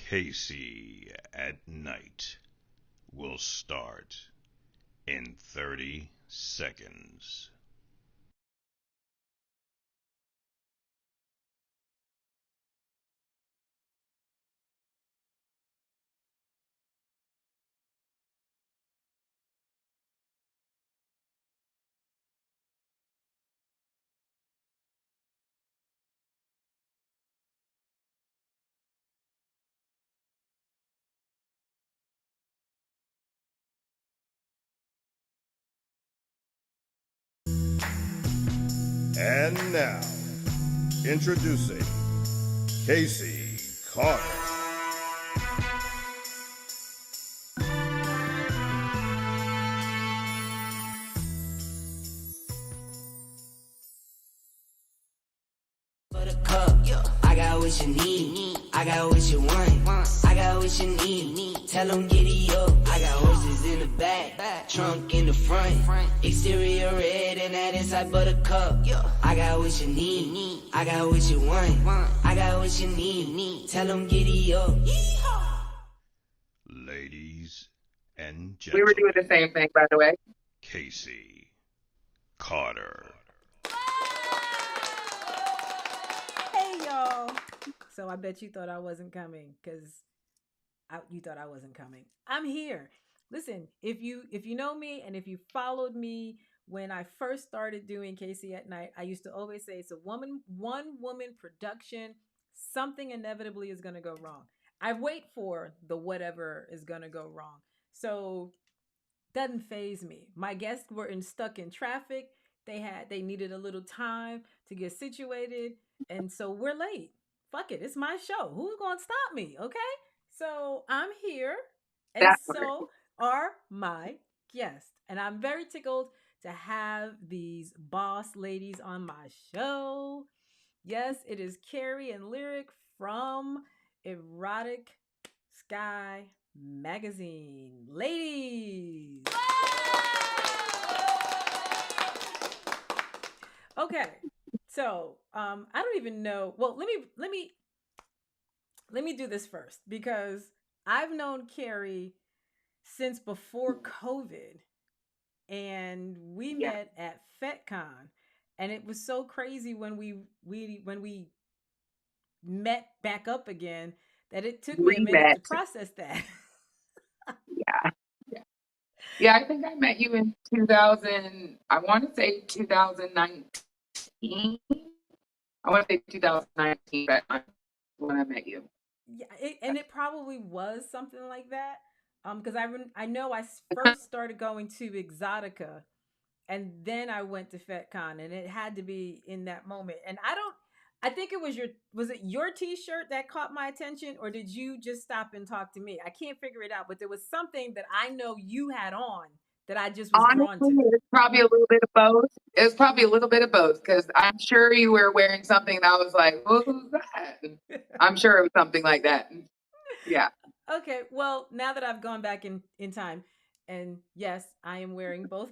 Casey at Night will start in 30 seconds. And now, introducing Casey Carter. I got what you need, I got what you want, I got what you need. Tell them giddy up. I got horses in the back, trunk in the front, exterior red and that inside buttercup. I got what you need, I got what you want, I got what you need. Tell them giddy up. Ladies and We were doing gentlemen, the same thing, by the way. Casey Carter. Hey y'all. So I bet you thought I wasn't coming because you thought I wasn't coming. I'm here. Listen, if you know me and if you followed me when I first started doing Casey at Night, I used to always say it's a one woman production. Something inevitably is gonna go wrong. I wait for the whatever is gonna go wrong. So doesn't phase me. My guests were stuck in traffic. They needed a little time to get situated, and so we're late. Fuck it, it's my show. Who's gonna stop me? Okay, so I'm here, and That part. so are my guests, and I'm very tickled to have these boss ladies on my show. Yes, it is Carrie and Lyric from Erotic Sky Magazine. Ladies. Okay. So, I don't even know. Well, let me do this first because I've known Carrie since before COVID and we Yeah. met at FetCon, and it was so crazy when we met back up again that it took me a We minute to met. process that. Yeah. Yeah. Yeah, I think I met you in 2000, I want to say 2019. I want to say 2019, but when I met you. Yeah, and it probably was something like that. Because I know first started going to Exotica, and then I went to FetCon, and it had to be in that moment. And I think it was it your T-shirt that caught my attention, or did you just stop and talk to me? I can't figure it out, but there was something that I know you had on that I just was drawn Honestly, to. it's probably a little bit of both. It was probably a little bit of both because I'm sure you were wearing something that was like, what was that? I'm sure it was something like that. Yeah. Okay, well, now that I've gone back in time, and yes, I am wearing both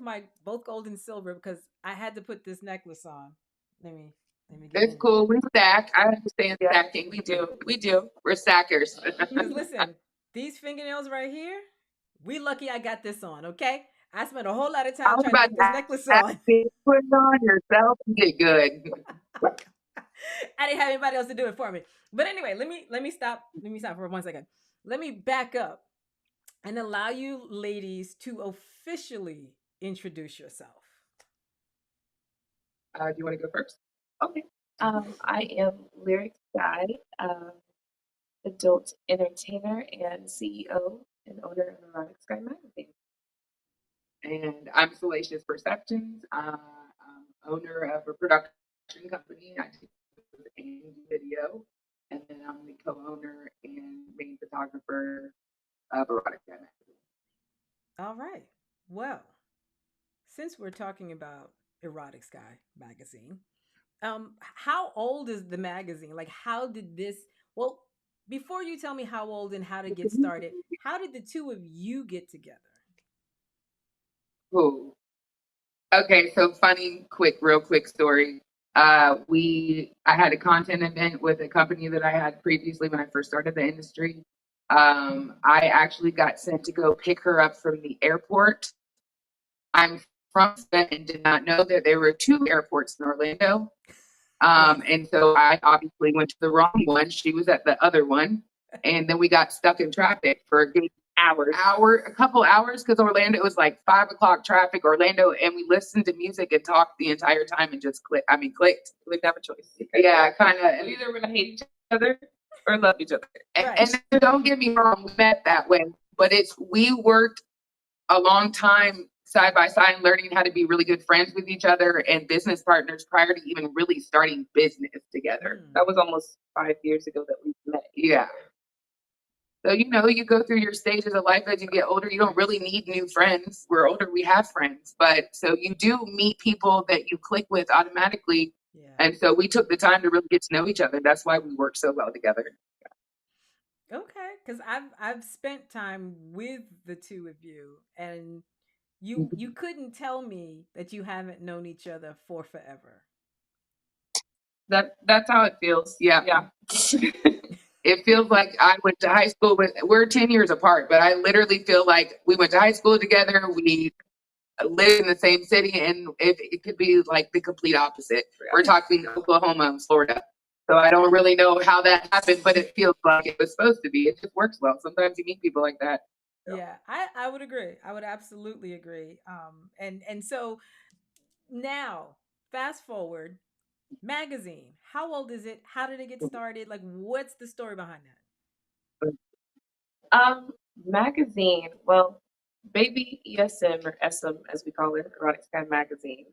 gold and silver because I had to put this necklace on. Let me let me get It's in cool. there. We stack. I understand stacking. We do. We do. We're stackers. Because listen, these fingernails right here, we lucky I got this on. Okay, I spent a whole lot of I time was trying to about get to this ask, necklace on. put it on yourself. You did good. I didn't have anybody else to do it for me. But anyway, let me stop for 1 second. Let me back up and allow you ladies to officially introduce yourself. Do you want to go first? Okay. I am Lyric Guy, adult entertainer and CEO and owner of Erotic Sky Magazine. And I'm Salacious Perceptions. I'm owner of a production company. I do and video. And then I'm the co-owner and main photographer of Erotic Guy Magazine. All right. Well, since we're talking about Erotic Sky magazine, how old is the magazine? Like, how did this? Well, before you tell me how old and how to get started, how did the two of you get together? Cool. Okay, so funny, real quick story. I had a content event with a company that I had previously when I first started the industry. I actually got sent to go pick her up from the airport. I'm from Savannah and did not know that there were 2 airports in Orlando. And so I obviously went to the wrong one. She was at the other one. And then we got stuck in traffic for a good a couple hours, because Orlando, it was like 5 o'clock traffic, Orlando, and we listened to music and talked the entire time and just clicked. We didn't have a choice. Yeah, kind of. We either gonna hate each other or love each other. And don't get me wrong, we met that way, but we worked a long time side by side, learning how to be really good friends with each other and business partners prior to even really starting business together. That was almost 5 years ago that we met. Yeah. So, you go through your stages of life as you get older. You don't really need new friends. We're older, we have friends. But so you do meet people that you click with automatically. Yeah. And so we took the time to really get to know each other. That's why we work so well together. Okay, because I've spent time with the 2 of you, and you couldn't tell me that you haven't known each other for forever. That's how it feels. Yeah. It feels like I went to high school we're 10 years apart, but I literally feel like we went to high school together. We live in the same city, and it could be like the complete opposite. We're talking Oklahoma and Florida. So I don't really know how that happened, but it feels like it was supposed to be. It just works well. Sometimes you meet people like that. Yeah, I would agree. I would absolutely agree. And so now, fast forward, magazine. How old is it? How did it get started? Like, what's the story behind that? Magazine. Well, baby ESM, or SM as we call her, Erotic Sky Magazine.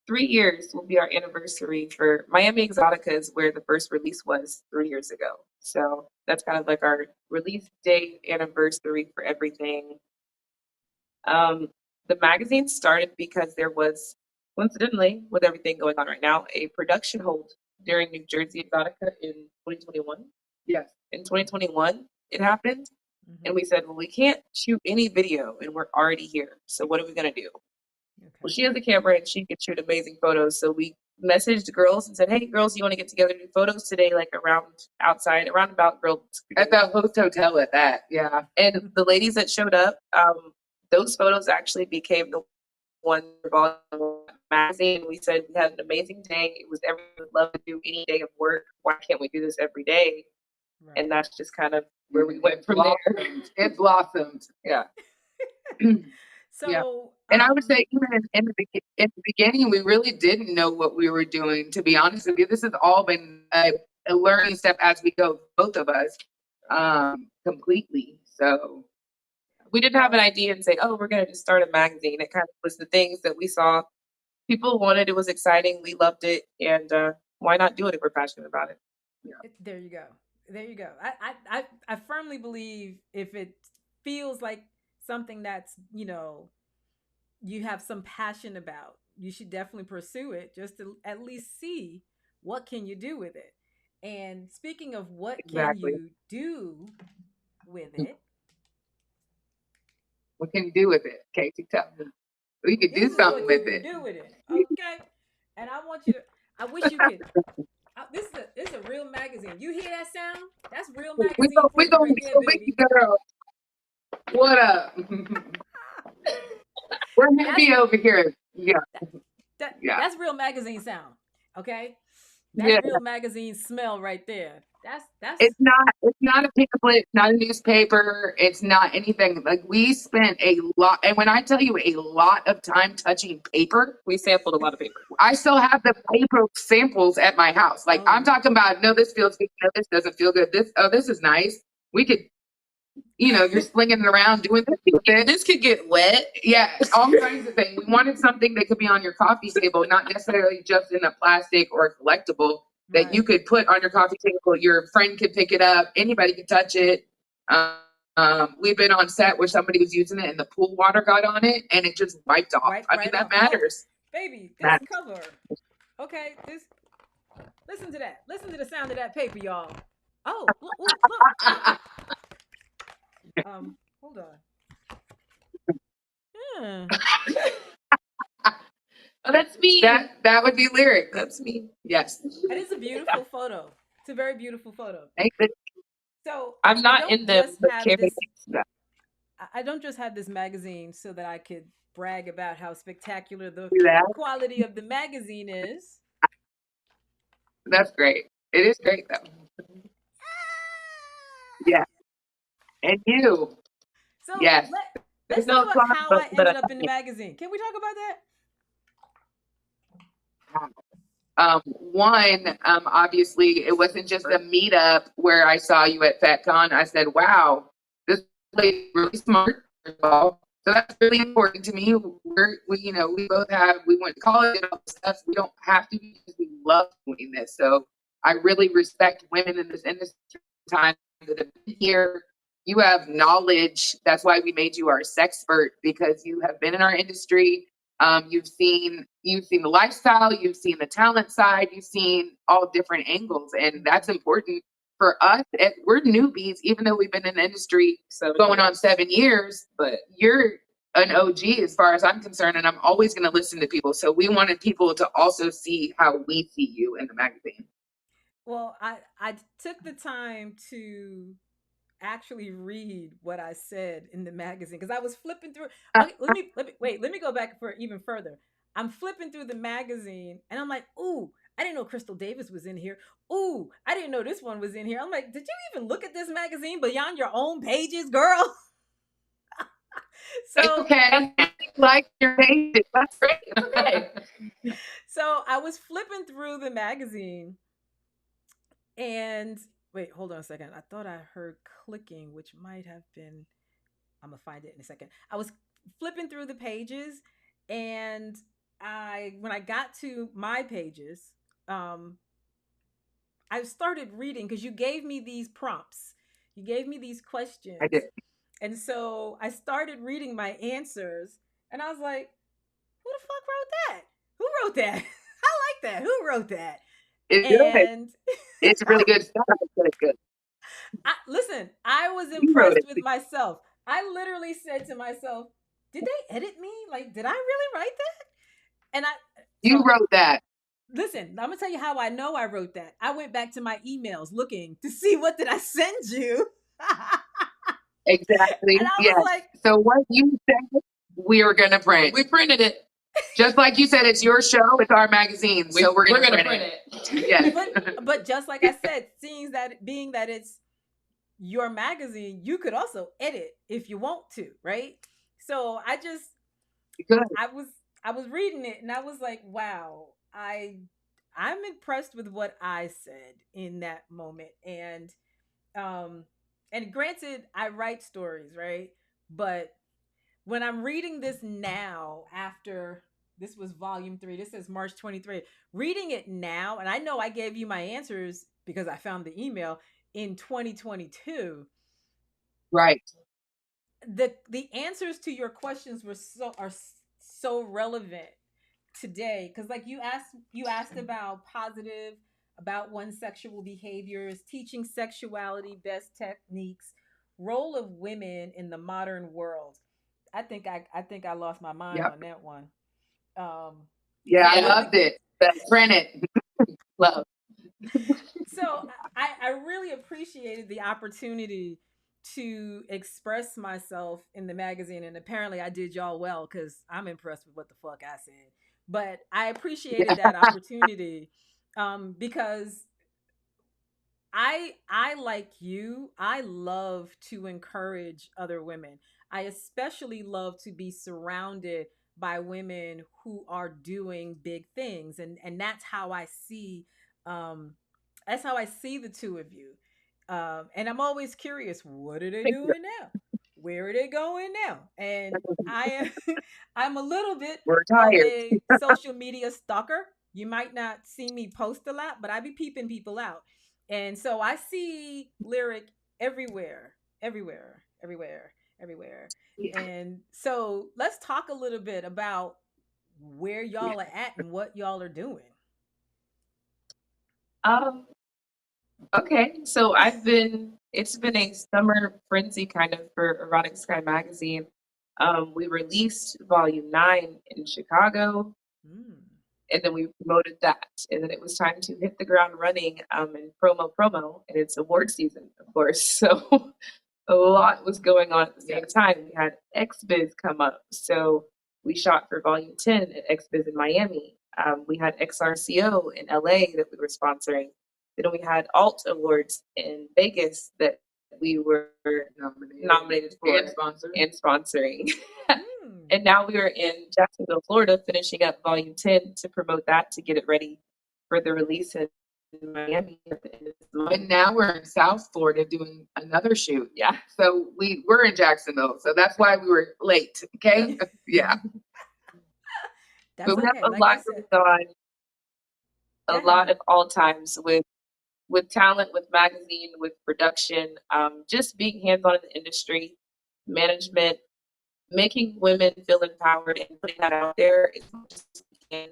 3 years will be our anniversary for Miami Exotica, is where the first release was 3 years ago. So that's kind of like our release date anniversary for everything. The magazine started because there was, coincidentally, with everything going on right now, a production hold during New Jersey Exotica in 2021. Yes. In 2021, it happened. Mhm. And we said, well, we can't shoot any video and we're already here. So what are we going to do? Okay. Well, she has a camera and she can shoot amazing photos. So we messaged the girls and said, hey, girls, you want to get together and do photos today, like around about girls. At the host hotel at that. Yeah. And the ladies that showed up, those photos actually became the one for magazine. We said we had an amazing day. It was everyone would love to do any day of work. Why can't we do this every day? Right. And that's just kind of where we went from there. It blossomed. Yeah. So, Yeah. And I would say even in the beginning, we really didn't know what we were doing, to be honest with you. This has all been a learning step as we go, both of us, completely. So we didn't have an idea and say, oh, we're going to just start a magazine. It kind of was the things that we saw people wanted. It was exciting. We loved it. And why not do it if we're passionate about it? Yeah. There you go. There you go. I firmly believe if it feels like something that's, you have some passion about, you should definitely pursue it, just to at least see what can you do with it. And speaking of what Exactly. can you do with it, what can you do with it, Casey? Tell me. We could do this is something what you with can it. do with it. Okay. And I want you to, I wish you could. This is a real magazine. You hear that sound? That's real magazine. We gonna right be there, so baby. big, girl. What up? We're happy over here. Yeah. Yeah. That's real magazine sound. Okay. That's real magazine smell right there. That's It's not a pamphlet, it's not a newspaper, it's not anything. Like, we spent a lot, and when I tell you a lot of time touching paper, We sampled a lot of paper. I still have the paper samples at my house. Like, I'm talking about, no, this feels good, no, this doesn't feel good. This is nice. We could, you're slinging it around doing this with it. This could get wet. Yeah, all kinds of things. We wanted something that could be on your coffee table, not necessarily just in a plastic or a collectible that you could put on your coffee table. Your friend could pick it up. Anybody could touch it. We've been on set where somebody was using it and the pool water got on it and it just wiped off. That matters. Baby, this cover. Okay, listen to that. Listen to the sound of that paper, y'all. Oh, look. Hold on. Oh, that's me. That would be Lyric. That's me. Yes. It is a beautiful photo. It's a very beautiful photo. Thank you. So I'm I not don't in them, just but have Carrie this. is that. I don't just have this magazine so that I could brag about how spectacular the Do that. quality of the magazine is. That's great. It is great though. Yeah. And you. So Yes. let's There's talk no about applause, how I but ended up in the magazine. Can we talk about that? One, obviously, it wasn't just a meetup where I saw you at FatCon. I said, "Wow, this lady's really smart." First of all, so that's really important to me. We both we went to college and all this stuff. We don't have to because we love doing this. So I really respect women in this industry. Time that have been here, you have knowledge. That's why we made you our sexpert because you have been in our industry. You've seen the lifestyle, you've seen the talent side, you've seen all different angles, and that's important for us. We're newbies, even though we've been in the industry going on 7 years. But you're an OG as far as I'm concerned, and I'm always going to listen to people. So we wanted people to also see how we see you in the magazine. Well, I took the time to actually read what I said in the magazine because I was flipping through. Okay, let me go back for even further. I'm flipping through the magazine and I'm like, ooh, I didn't know Crystal Davis was in here. Ooh, I didn't know this one was in here. I'm like, did you even look at this magazine beyond your own pages, girl? It's So okay, like your pages. That's great. It's okay. so I was flipping through the magazine and wait, hold on a second. I thought I heard clicking, which might have been. I'm gonna find it in a second. I was flipping through the pages, and when I got to my pages, I started reading because you gave me these prompts, you gave me these questions, I did. and so I started reading my answers, and I was like, "Who the fuck wrote that? Who wrote that? I like that. Who wrote that?" It's good. And It's really good stuff. It's good. listen, I was You wrote impressed it. with myself. I literally said to myself, "Did they edit me? Like, did I really write that?" And You wrote that. listen, I'm gonna tell you how I know I wrote that. I went back to my emails looking to see what did I send you. Exactly. And I Yes. was like, So what you said, we were gonna print. We printed it. Just like you said, it's your show, it's our magazine, so we're gonna print it. Yes. but just like I said, being that it's your magazine, you could also edit if you want to, right? So Good. I was reading it and I was like, wow, I'm impressed with what I said in that moment. And granted, I write stories, right? But when I'm reading this now, after this was volume 3, this is March 23, reading it now, and I know I gave you my answers because I found the email in 2022. Right. The answers to your questions are so relevant today because like you asked about positive about one's sexual behaviors, teaching sexuality, best techniques, role of women in the modern world. I think I lost my mind Yep. on that one. Um, Yeah, I Yeah. loved it. Print it. Love. so I really appreciated the opportunity to express myself in the magazine, and apparently I did y'all well because I'm impressed with what the fuck I said. But I appreciated that opportunity because I like you, I love to encourage other women. I especially love to be surrounded by women who are doing big things, and um that's how I see the two of you. And I'm always curious, what are they Thank you. doing now? Where are they going now? And I am I'm a little bit We're of tired. a social media stalker. You might not see me post a lot, but I be peeping people out. And so I see Lyric everywhere, everywhere, everywhere, everywhere. Yeah. And so let's talk a little bit about where y'all are at and what y'all are doing. Um, okay. So it's been a summer frenzy kind of for Erotic Sky magazine. We released volume 9 in Chicago. Mm. and then we promoted that. And then it was time to hit the ground running and promo. And it's award season, of course. So a lot was going on at the same time. We had XBiz come up. So we shot for Volume 10 at XBiz in Miami. We had XRCO in LA that we were sponsoring. Then we had Alt Awards in Vegas that we were nominated for and sponsoring. And now we are in Jacksonville, Florida, finishing up Volume 10 to promote that, to get it ready for the release in Miami at the end of the month. And now we're in South Florida doing another shoot. Yeah. So we're in Jacksonville. So that's why we were late. Okay. Yeah. That's But we have okay. a Like I lot said, going on, a yeah. lot of all times with talent, with magazine, with production, just being hands-on in the industry, management, making women feel empowered and putting that out there as much as we can.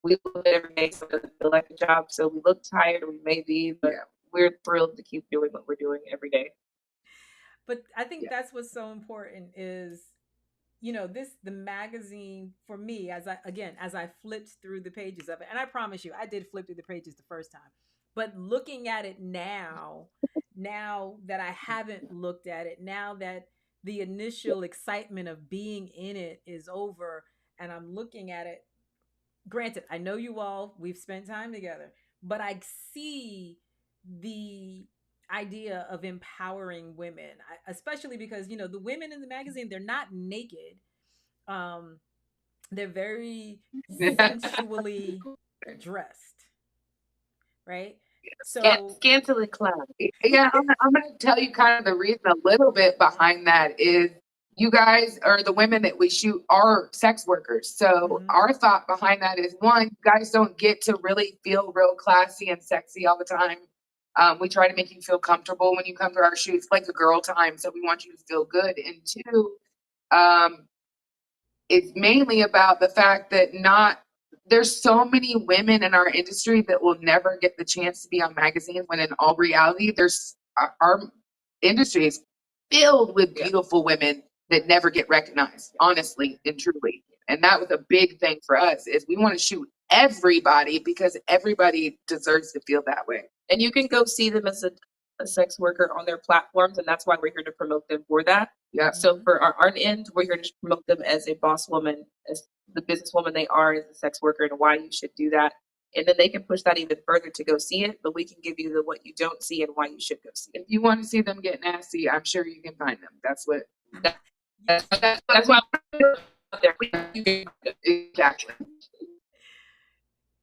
We look at every day, so it doesn't feel like a job. So we look tired, we may be, but we're thrilled to keep doing what we're doing every day. But I think that's what's so important is, you know, the magazine for me, as I flipped through the pages of it, and I promise you, I did flip through the pages the first time, but looking at it now that I haven't looked at it, now that the initial excitement of being in it is over and I'm looking at it, granted, I know you all, we've spent time together, but I see the idea of empowering women, especially because, you know, the women in the magazine, they're not naked. They're very sensually dressed, right? So Scantily clad. Yeah, I'm going to tell you kind of the reason a little bit behind that is you guys are the women that we shoot are sex workers. So our thought behind that is, one, you guys don't get to really feel real classy and sexy all the time. We try to make you feel comfortable when you come to our shoots, like a girl time. So we want you to feel good. And two, it's mainly about the fact that there's so many women in our industry that will never get the chance to be on magazine, when in all reality, our industry is filled with beautiful women that never get recognized, honestly and truly. And that was a big thing for us, is we want to shoot everybody because everybody deserves to feel that way. And you can go see them as a sex worker on their platforms, and that's why we're here to promote them for that. Yeah. So for our end, we're here to promote them as a boss woman, as the businesswoman they are, as a sex worker, and why you should do that. And then they can push that even further to go see it, but we can give you the what you don't see and why you should go see it. If you want to see them get nasty, I'm sure you can find them. That's why we're out there. Exactly.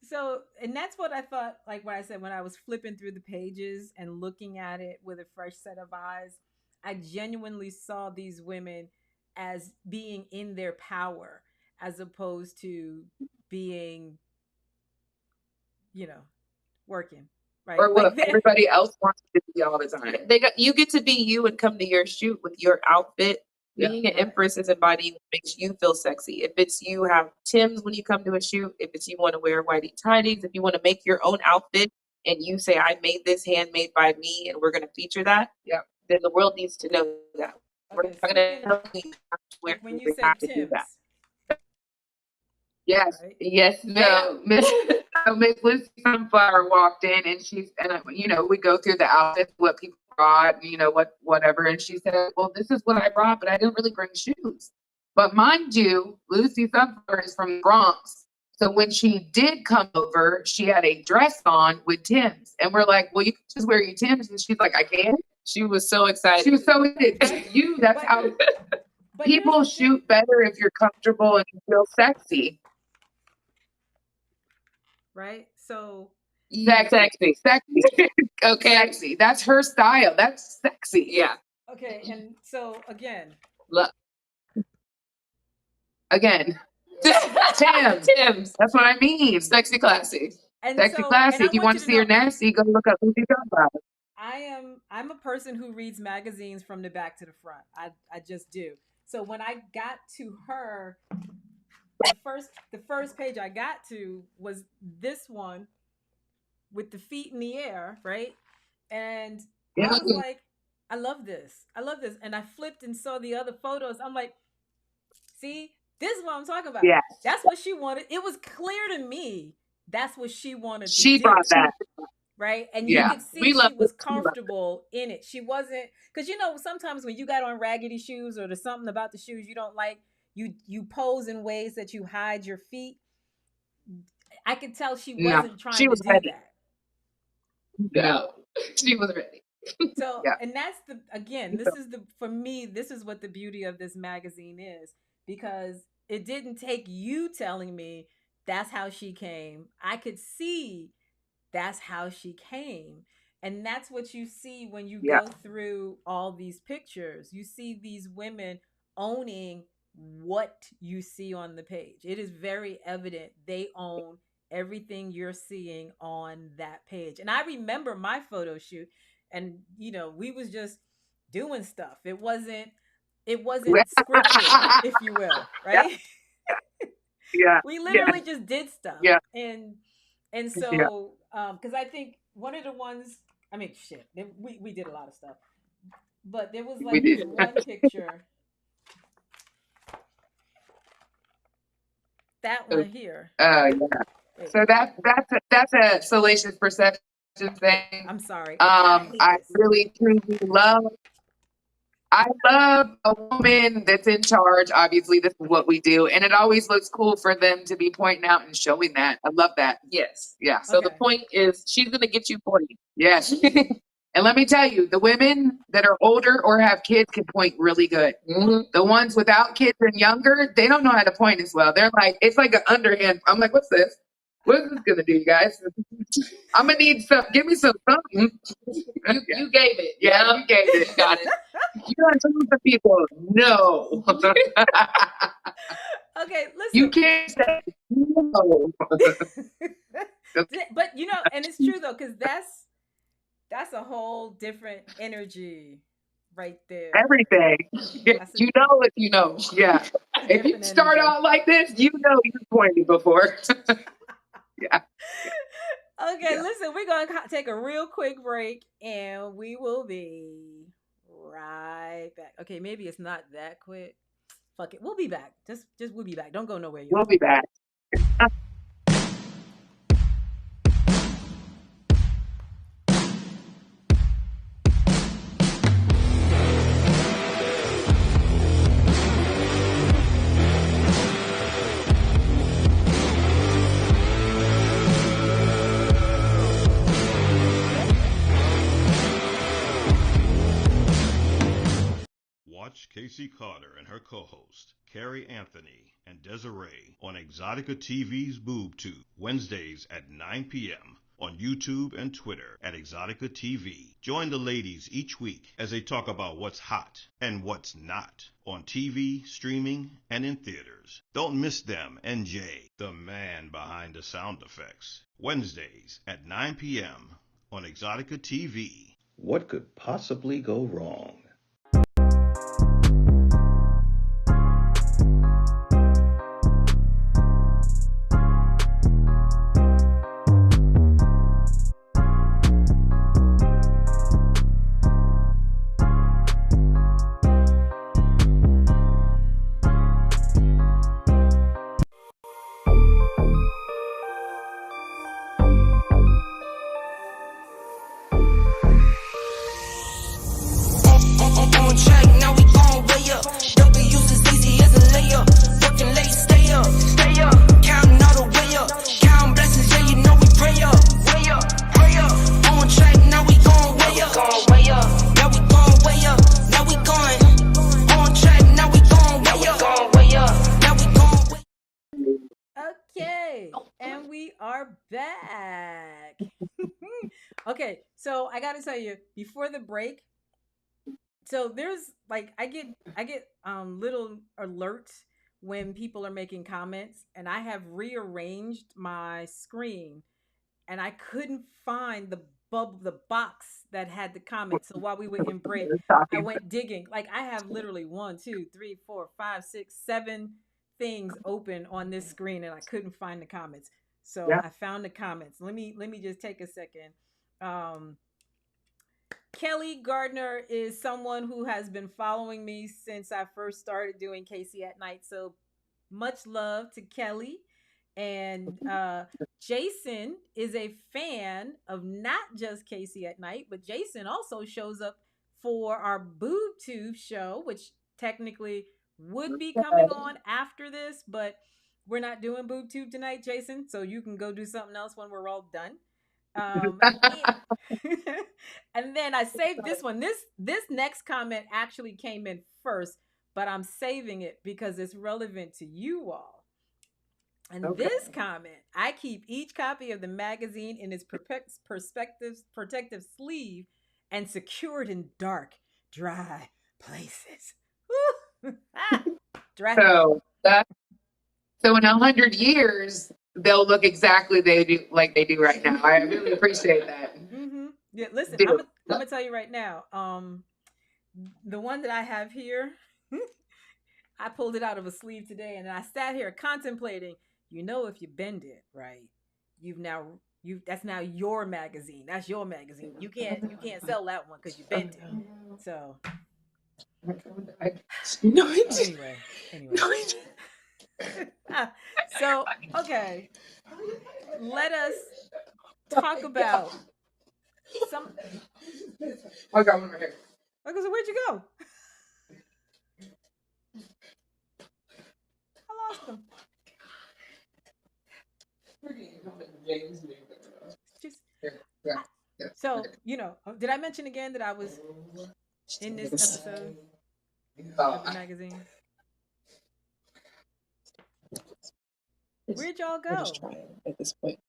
So, and that's what I thought, like what I said, when I was flipping through the pages and looking at it with a fresh set of eyes, I genuinely saw these women as being in their power, as opposed to being, you know, working, right? Or what everybody else wants to be all the time. You get to be you and come to your shoot with your outfit. Being an empress is embodying what makes you feel sexy. If it's you have Tim's when you come to a shoot, if it's you want to wear whitey tidies, if you want to make your own outfit and you say, I made this handmade by me and we're going to feature that, then the world needs to know that. We're not going to tell you when you said Tim's. Yes, right? Yes, ma'am. Miss Lucy Sunflower walked in and we go through the outfits, what people brought, whatever. And she said, well, this is what I brought, but I didn't really bring shoes. But mind you, Lucy Sunflower is from the Bronx. So when she did come over, she had a dress on with Tim's. And we're like, well, you can just wear your Tim's. And she's like, I can. She was so excited. She was so excited. That's how people shoot better if you're comfortable and you feel sexy. Right? So sexy. Okay. Sexy. That's her style. That's sexy. Yeah. Okay. And so again. Tim's. That's what I mean. Sexy classy. Sexy classy. If you want to see her nasty, go look up Lucy Sunflower. I'm a person who reads magazines from the back to the front. I just do. So when I got to her, the first page I got to was this one with the feet in the air, right? And I was like, I love this. And I flipped and saw the other photos. I'm like, see, This is what I'm talking about. Yeah, That's what she wanted. It was clear to me that's what she wanted to she do. brought that. Right. And you Yeah, could see we love she was it. We love it. comfortable in it. She wasn't, because you know, sometimes when you got on raggedy shoes or there's something about the shoes you don't like, you pose in ways that you hide your feet. I could tell she No, wasn't trying she to was do ready. that. No, she was ready. So, Yeah. and that's the, again, this is the, for me, this is what the beauty of this magazine is, because it didn't take you telling me that's how she came. I could see that's how she came. And that's what you see when you Yeah. go through all these pictures. You see these women owning what you see on the page. It is very evident they own everything you're seeing on that page. And I remember my photo shoot, and you know, we was just doing stuff. It wasn't scripted, if you will, right? Yeah. We Yeah. literally just did stuff. Yeah. And Yeah. so because I think one of the ones, I mean, shit, we did a lot of stuff, but there was We like this did. one picture, that one here. Yeah. Wait, So that's a Salacious Perception thing. I'm sorry. I hate I this. really truly love. I love a woman that's in charge. Obviously, this is what we do, and it always looks cool for them to be pointing out and showing that. I love that. Yes. Yeah. So the Okay. point is, she's gonna get you 40. Yes. And let me tell you, the women that are older or have kids can point really good. Mhm. The ones without kids and younger, they don't know how to point as well. They're like, it's like an underhand. I'm like, what's this? What is this gonna do, you guys? I'm gonna need some. Give me some something. You gave it. Yeah, you gave it. You got it. You gotta tell the people, no. Okay, listen. You can't say no. But you know, and it's true though, because that's a whole different energy right there. Everything. That's a You know if you know. Yeah. If you different start energy. out like this, you know you've pointed before. Yeah. Okay, Yeah. listen, we're going to take a real quick break and we will be right back. Okay, maybe it's not that quick. Fuck it. We'll be back. Just we'll be back. Don't go nowhere, y'all. We'll be back. Watch Casey Carter and her co-host, Carrie Anthony and Desiree, on Exotica TV's BoobTube, Wednesdays at 9 p.m. on YouTube and Twitter at Exotica TV. Join the ladies each week as they talk about what's hot and what's not on TV, streaming, and in theaters. Don't miss them, NJ, the man behind the sound effects. Wednesdays at 9 p.m. on Exotica TV. What could possibly go wrong? On track, now we gon' way up. W's as easy as a layup. Working late, stay up, stay up. Counting all the way up. Counting blessings, yeah, you know we pray up, way up, way up. On track, now we gon' way up, way up. Now we gon' way up, now we going. On track, now we gon' way up, way up. Now we gon' way. Okay, and we are back. Okay, so I got to tell you, before the break, so there's like I get little alerts when people are making comments, and I have rearranged my screen and I couldn't find the box that had the comments. So while we were in break, I went digging. Like I have literally 1, 2, 3, 4, 5, 6, 7 things open on this screen and I couldn't find the comments. So Yeah. I found the comments. Let me just take a second. Kelly Gardner is someone who has been following me since I first started doing Casey at Night. So Much love to Kelly. And Jason is a fan of not just Casey at Night, but Jason also shows up for our Boob Tube show, which technically would be coming on after this, but we're not doing Boob Tube tonight, Jason. So you can go do something else when we're all done. Um, and then I saved this one. This next comment actually came in first, but I'm saving it because it's relevant to you all. And this comment, I keep each copy of the magazine in its protective sleeve and secured in dark, dry places. Dry. So in 100 years, they'll look exactly like they do right now. I really appreciate that. Mm-hmm. Yeah, listen, I'm gonna tell you right now. The one that I have here, I pulled it out of a sleeve today, and I sat here contemplating. You know, if you bend it right, that's now your magazine. That's your magazine. You can't sell that one because you bent it. So anyway. So okay, let us talk about some. I got one right here. Okay, so where'd you go? I lost them. So, did I mention again that I was in this episode of the magazine? Where'd y'all go? At this point.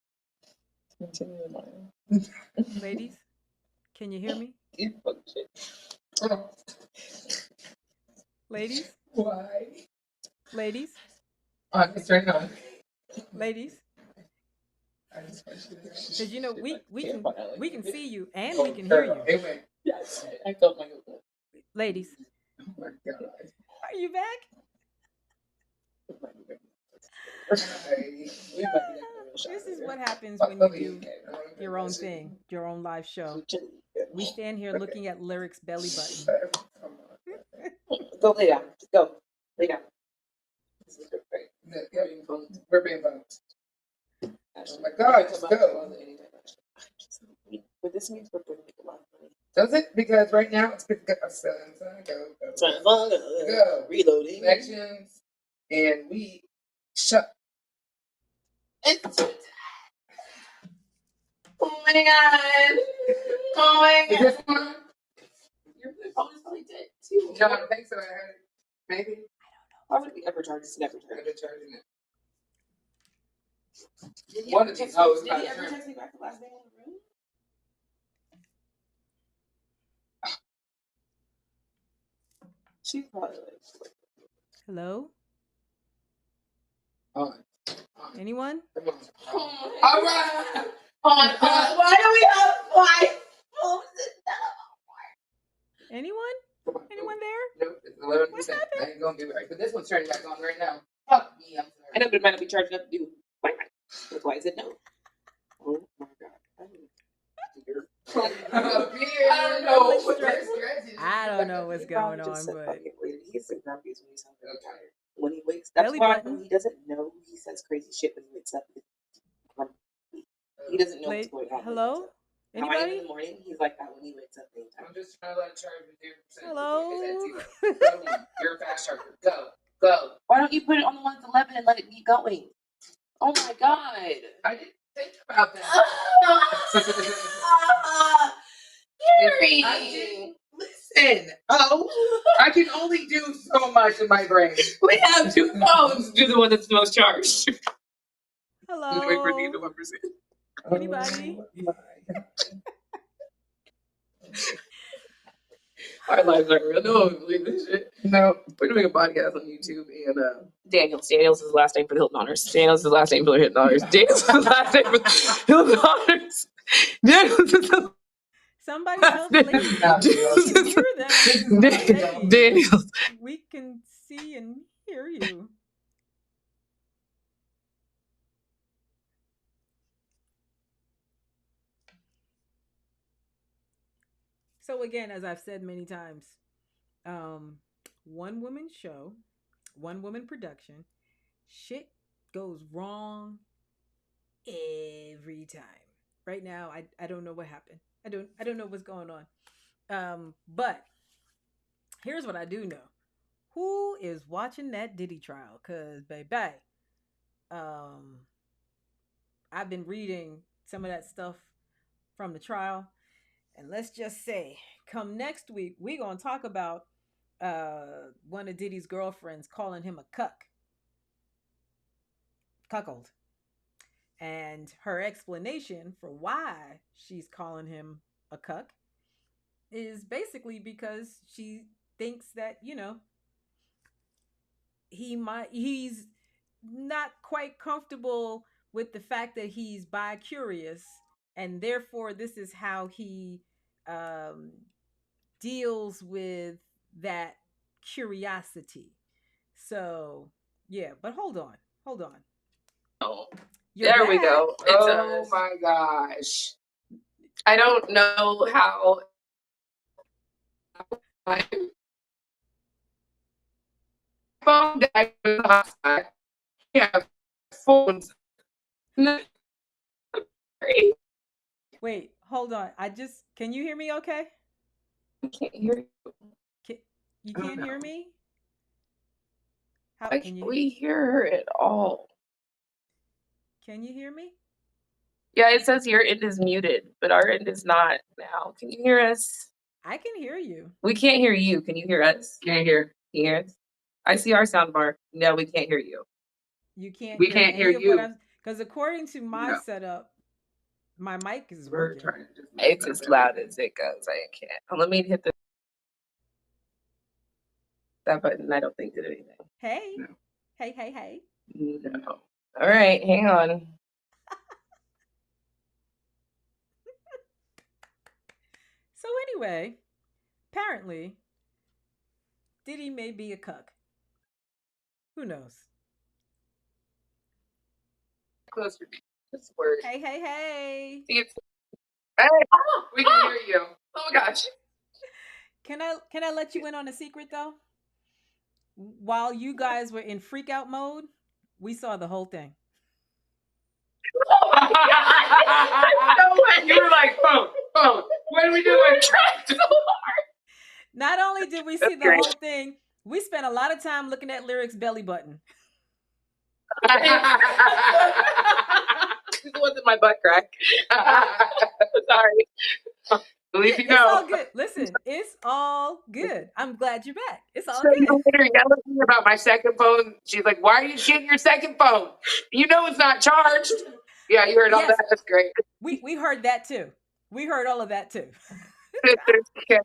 Ladies, can you hear me? Ladies? Why? Ladies? It's turning on. Ladies? Because we can see you and we can hear you. Yes, I felt like it. Ladies, Oh my God. are you back? This is what happens when you do your own thing, your own live show. We stand here looking at Lyric's belly button. Go lay down. Go. Lay down. We're being bumped. Oh my God, just go. But this means we're bringing a lot of money. Does it? Because right now it's good. Go. Reloading. Connections. And we shut. Oh my God. Oh my God. Is this one? Your phone is probably dead too. No, I don't think so. I heard it. Maybe. Why would we ever charge? It's never I've charged. been charging it. Did he One ever of these text hoes me? about Did he to ever turn. text me back the last name on the room? She's probably like. Hello? On. Anyone? Come on. All right. Why do we have 5 phones in Anyone? Come on. Anyone there? Nope, it's 11%. That ain't gonna be right. But this one's turning back on right now. Fuck me, I'm I know, but it might not be charged up to do. That's why I said no. Oh my God. sorry. I don't know. I don't know what's going on, but He's the grumpiest when he's hungry and tired. When he wakes, that's Belly why button. he doesn't know. He says crazy shit when he wakes up. He doesn't know what's going on. Hello? How I am in Anybody? the morning, he's like that when he wakes up. I'm just trying to let charge with 0%. Hello? You're a fast charger. Go. Why don't you put it on the one that's 11 and let it keep going? Oh my God. I didn't think about that. Gary. Listen. I can only do so much in my brain. We have 2 phones. Do the one that's the most charged. Hello? Wait for the 1%. Anybody? Our lives aren't real. No one would believe this shit. No. We're doing a podcast on YouTube and Daniels is the last name for the Hilton Honors. Daniels is the last name for the Hilton Honors. Daniels is the last name for the Hilton Honors. Daniels is the Somebody tell the ladies. We can hear them. Hey, Daniels. we can see and hear you. So again, as I've said many times, one woman show, one woman production, shit goes wrong every time. Right now, I don't know what happened. I don't know what's going on. But here's what I do know. Who is watching that Diddy trial? Cause baby, um, I've been reading some of that stuff from the trial, and let's just say, come next week, we're gonna talk about one of Diddy's girlfriends calling him a cuckold, and her explanation for why she's calling him a cuck is basically because she thinks that he's not quite comfortable with the fact that he's bi-curious, and therefore this is how he um, deals with that curiosity. So yeah, but hold on. Oh, You're there we back. go. Oh my gosh. I don't know how my phone died with the hotspot. Yeah, phones. Wait, hold on. Can you hear me okay? I can't hear you. You I don't can't hear know. me? How Why can can't you we hear her at all? can you hear me? Yeah, it says your end is muted, but our end is not now. Can you hear us? I can hear you. We can't hear you. Can you hear us? Can't hear. Can you hear us? I see our sound bar. No, we can't hear you. You can't We hear can't any hear of what you. I'm because according to my No. setup, my mic is We're working. trying to just It's as loud as it goes. I can't. Let me hit that button. I don't think did anything. Hey. No. Hey. No. All right, hang on. So anyway, apparently, Diddy may be a cuck. Who knows? Closer. This word. Hey. See, it's. Hey, We can hear you. oh my gosh. Can I let you in on a secret though? While you guys were in freak out mode, we saw the whole thing. Oh my God. No way. You were like, phone. What are we doing? So hard. Not only did we see the great. whole thing, we spent a lot of time looking at Lyric's belly button. This wasn't my butt crack. Sorry. At least you It's know. all good. Listen, it's all good. I'm glad you're back. It's all So you good. later yelling at me about my second phone. She's like, "Why are you shitting your second phone? You know it's not charged." Yeah, you heard all Yes. that. That's great. We heard that too. We heard all of that too. Okay.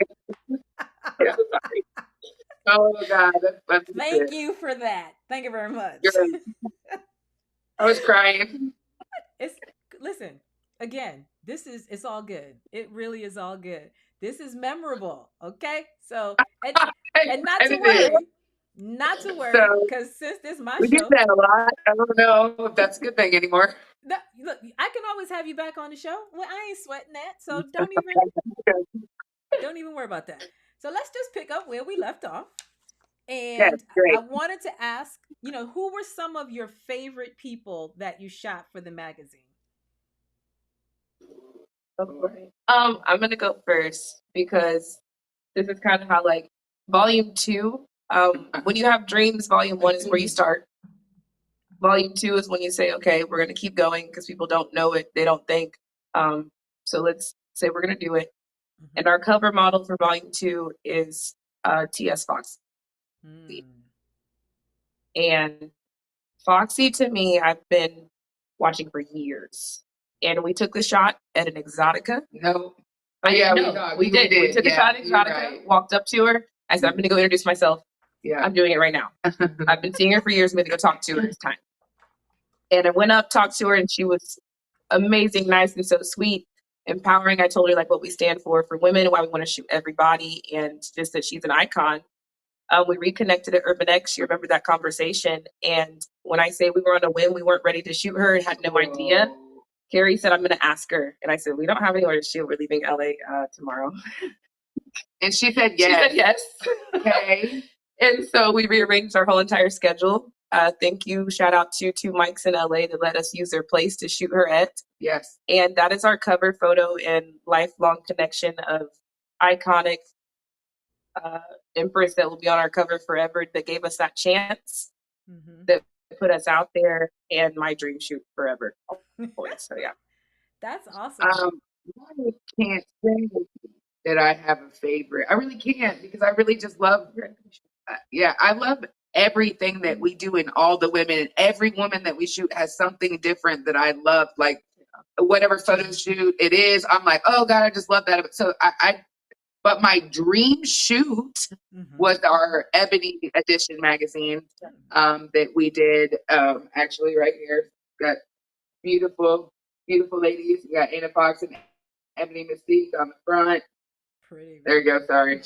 Yeah, sorry. Oh God, that's Thank you for that. Thank you very much. I was crying. Listen, again, it's all good. It really is all good. This is memorable, okay? So and not to worry, So, because since this is my we get show, that a lot. I don't know if that's a good thing anymore. look, I can always have you back on the show. Well, I ain't sweating that, so don't even worry about that. So let's just pick up where we left off. And Yes, great. I wanted to ask, who were some of your favorite people that you shot for the magazine? I'm gonna go first because this is kind of how volume 2. When you have dreams, volume 1 is where you start. Volume 2 is when you say, okay, we're gonna keep going because people don't know it, they don't think. So let's say we're gonna do it. Mm-hmm. And our cover model for volume 2 is T.S. Fox. And Foxy, to me, I've been watching for years. And we took the shot at an Exotica. No. We did. We took a shot at Exotica, right. walked up to her. I said, I'm going to go introduce myself. Yeah. I'm doing it right now. I've been seeing her for years. I'm going to go talk to her. It's time. And I went up, talked to her, and she was amazing, nice, and so sweet, empowering. I told her what we stand for women, why we want to shoot everybody, and just that she's an icon. We reconnected at Urban X. You remember that conversation. And when I say we were on a whim, we weren't ready to shoot her and had no idea. Carrie said, I'm going to ask her. And I said, we don't have anywhere to shoot. We're leaving LA tomorrow. And she said yes. She said yes. Okay. And so we rearranged our whole entire schedule. Thank you. Shout out to Two Mics in LA that let us use their place to shoot her at. Yes. And that is our cover photo and lifelong connection of iconic empress that will be on our cover forever, that gave us that chance, that put us out there, and my dream shoot forever. So yeah. That's awesome. I can't say that I have a favorite. I really can't, because I really just love, I love everything that we do, and all the women. Every woman that we shoot has something different that I love. Like whatever photo shoot it is, I'm like, oh God, I just love that. So but my dream shoot was our Ebony Edition magazine that we did. Actually, right here, got beautiful ladies. We got Anna Fox and Ebony Mystique on the front. Pretty. There you go. Sorry.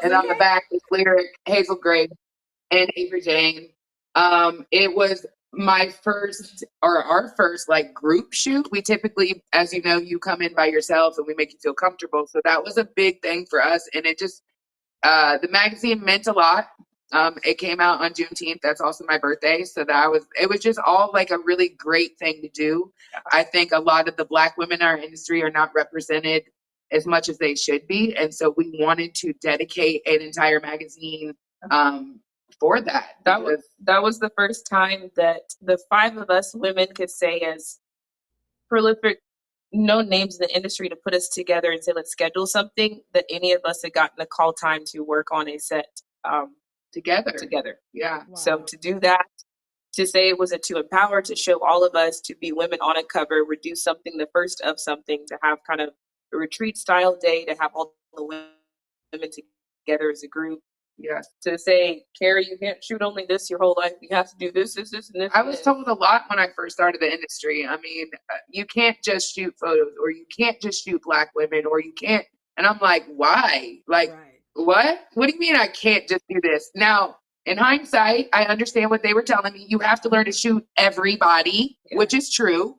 And on the back is Lyric, Hazel Gray, and Avery Jane. It was my first, or our first, like group shoot. We typically, as you know, you come in by yourself and we make you feel comfortable. So that was a big thing for us. And it just, the magazine meant a lot. It came out on Juneteenth. That's also my birthday. So it was just all like a really great thing to do. I think a lot of the Black women in our industry are not represented as much as they should be. And so we wanted to dedicate an entire magazine for that. That was the first time that the five of us women could say, as prolific, no names in the industry, to put us together and say, let's schedule something, that any of us had gotten a call time to work on a set together. Yeah. Wow. So to do that, to say it was to empower, to show all of us, to be women on a cover, would do something, the first of something, to have kind of a retreat style day, to have all the women together as a group. Yes. To say, Carrie, you can't shoot only this your whole life. You have to do this, and this. I was told a lot when I first started the industry. I mean, you can't just shoot photos, or you can't just shoot Black women, or you can't. And I'm like, why? Like, Right. what? What do you mean I can't just do this? Now, in hindsight, I understand what they were telling me. You have to learn to shoot everybody, which is true.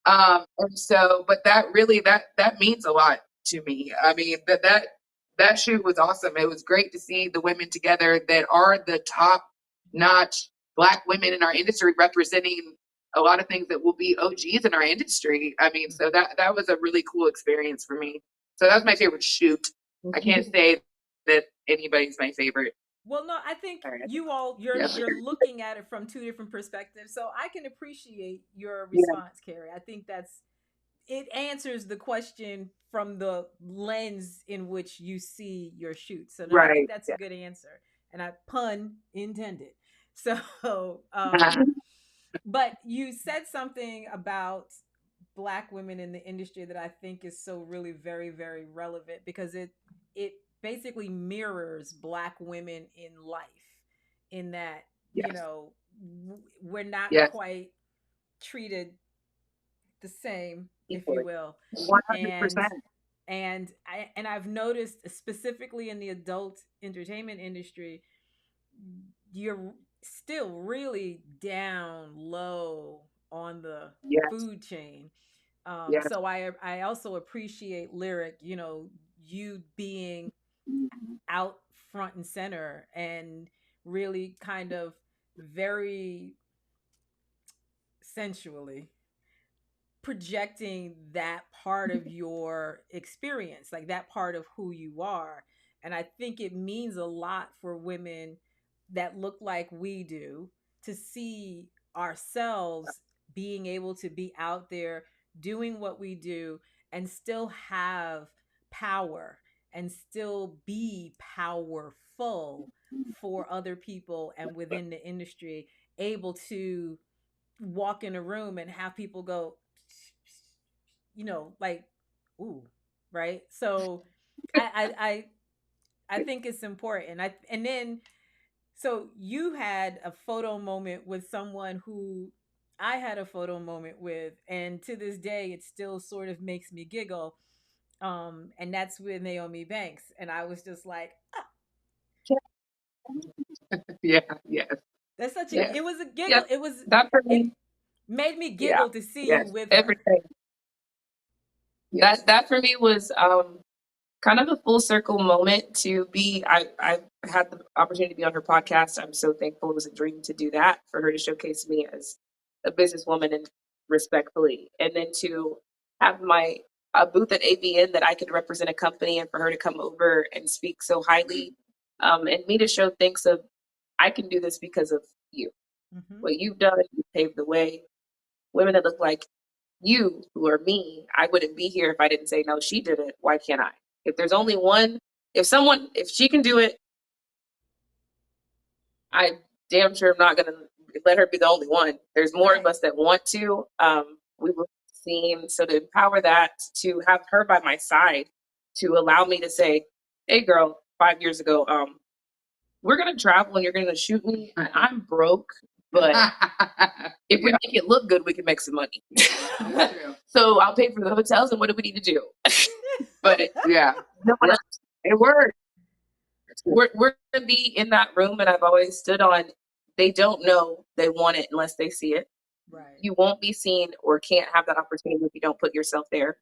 And so, but that really, that means a lot to me. I mean, that shoot was awesome. It was great to see the women together that are the top notch Black women in our industry, representing a lot of things that will be OGs in our industry. I mean, so that was a really cool experience for me. So that was my favorite shoot. I can't say that anybody's my favorite. Well, no, I think you're looking at it from two different perspectives. So I can appreciate your response, Carrie. I think it answers the question from the lens in which you see your shoot. So no, I think that's a good answer. And I pun intended. So, but you said something about Black women in the industry that I think is so really very, very relevant, because it basically mirrors Black women in life, in that, you know, we're not quite treated the same, if you will. 100%. And I've noticed, specifically in the adult entertainment industry, you're still really down low on the food chain. So I also appreciate Lyric, you know, you being out front and center and really kind of very sensually projecting that part of your experience, like that part of who you are. And I think it means a lot for women that look like we do to see ourselves being able to be out there doing what we do and still have power and still be powerful for other people and within the industry, able to walk in a room and have people go, you know, like, ooh, right? So I think it's important. And then so you had a photo moment with someone who I had a photo moment with, and to this day it still sort of makes me giggle. And that's with Naomi Banks. And I was just like, that's such a it was a giggle. It was it made me giggle to see you with her. Everything. That for me was kind of a full circle moment to be. I had the opportunity to be on her podcast. I'm so thankful. It was a dream to do that, for her to showcase me as a businesswoman and respectfully, and then to have my a booth at AVN that I could represent a company, and for her to come over and speak so highly, and me to show thanks of I can do this because of you. Mm-hmm. What you've done, you paved the way. Women that look like you, who are me, I wouldn't be here if I didn't say, no, she did it. Why can't I? If there's only one, if she can do it, I damn sure am not going to let her be the only one. There's more of us that want to. We were seen. So to empower that, to have her by my side, to allow me to say, hey, girl, 5 years ago, we're going to travel and you're going to shoot me. I'm broke, but if we make it look good, we can make some money. So I'll pay for the hotels, and what do we need to do? But Yeah. no one else. It worked. We're going to be in that room, and I've always stood on, they don't know they want it unless they see it. Right. You won't be seen or can't have that opportunity if you don't put yourself there.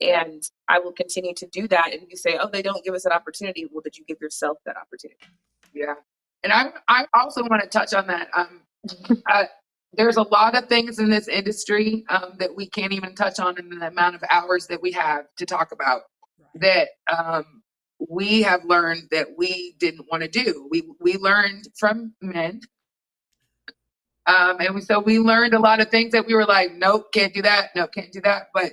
And I will continue to do that. And you say, oh, they don't give us that opportunity. Well, did you give yourself that opportunity? Yeah. And I also want to touch on that. There's a lot of things in this industry that we can't even touch on in the amount of hours that we have to talk about that we have learned that we didn't want to do. We learned from men. So we learned a lot of things that we were like, nope, can't do that. Nope, can't do that. But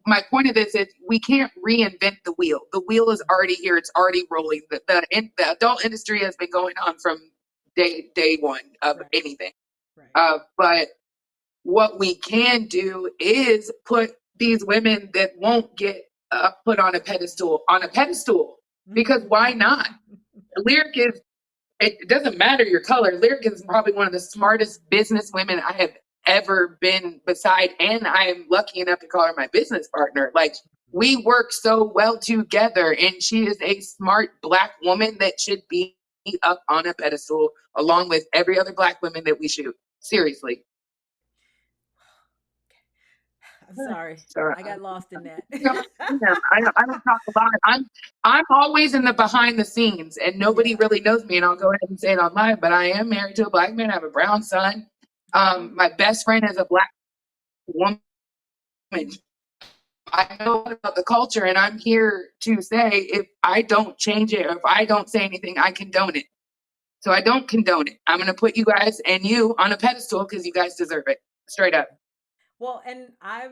my point of this is we can't reinvent the wheel. The wheel is already here. It's already rolling. The adult industry has been going on from day one of anything. Right. But what we can do is put these women that won't get put on a pedestal, because why not? Lyric is, it doesn't matter your color. Lyric is probably one of the smartest business women I have ever been beside, and I am lucky enough to call her my business partner. Like, we work so well together, and she is a smart Black woman that should be up on a pedestal along with every other Black woman that we shoot. Seriously. I'm sorry. I got lost in that. I don't talk a lot. I'm always in the behind the scenes, and nobody really knows me. And I'll go ahead and say it online, but I am married to a Black man. I have a brown son. My best friend is a Black woman. I know about the culture, and I'm here to say if I don't change it, or if I don't say anything, I condone it. So I don't condone it. I'm going to put you guys and you on a pedestal because you guys deserve it. Straight up. Well, and I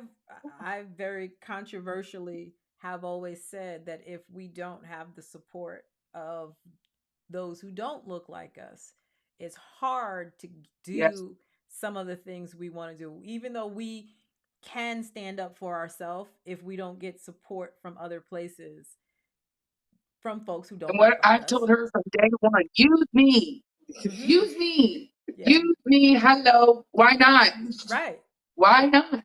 very controversially have always said that if we don't have the support of those who don't look like us, it's hard to do some of the things we want to do, even though we can stand up for ourselves if we don't get support from other places, from folks who don't. And what I've told her from day one, use me, use me, use me. Hello, why not? Right. Why not?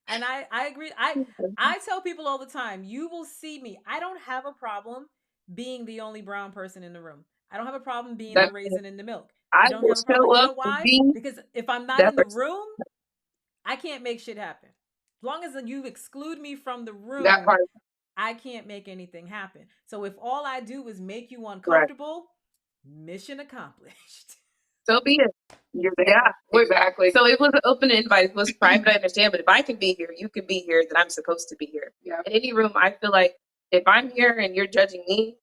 And I agree. I tell people all the time, you will see me. I don't have a problem being the only brown person in the room. I don't have a problem being the raisin in the milk. I don't have a problem. You know why? Because if I'm not in the room, I can't make shit happen. As long as you exclude me from the room, I can't make anything happen. So if all I do is make you uncomfortable, mission accomplished. So be it. Yeah, exactly. So it was an open invite. It was private, I understand. But if I can be here, you can be here, then I'm supposed to be here. Yeah. In any room, I feel like if I'm here and you're judging me,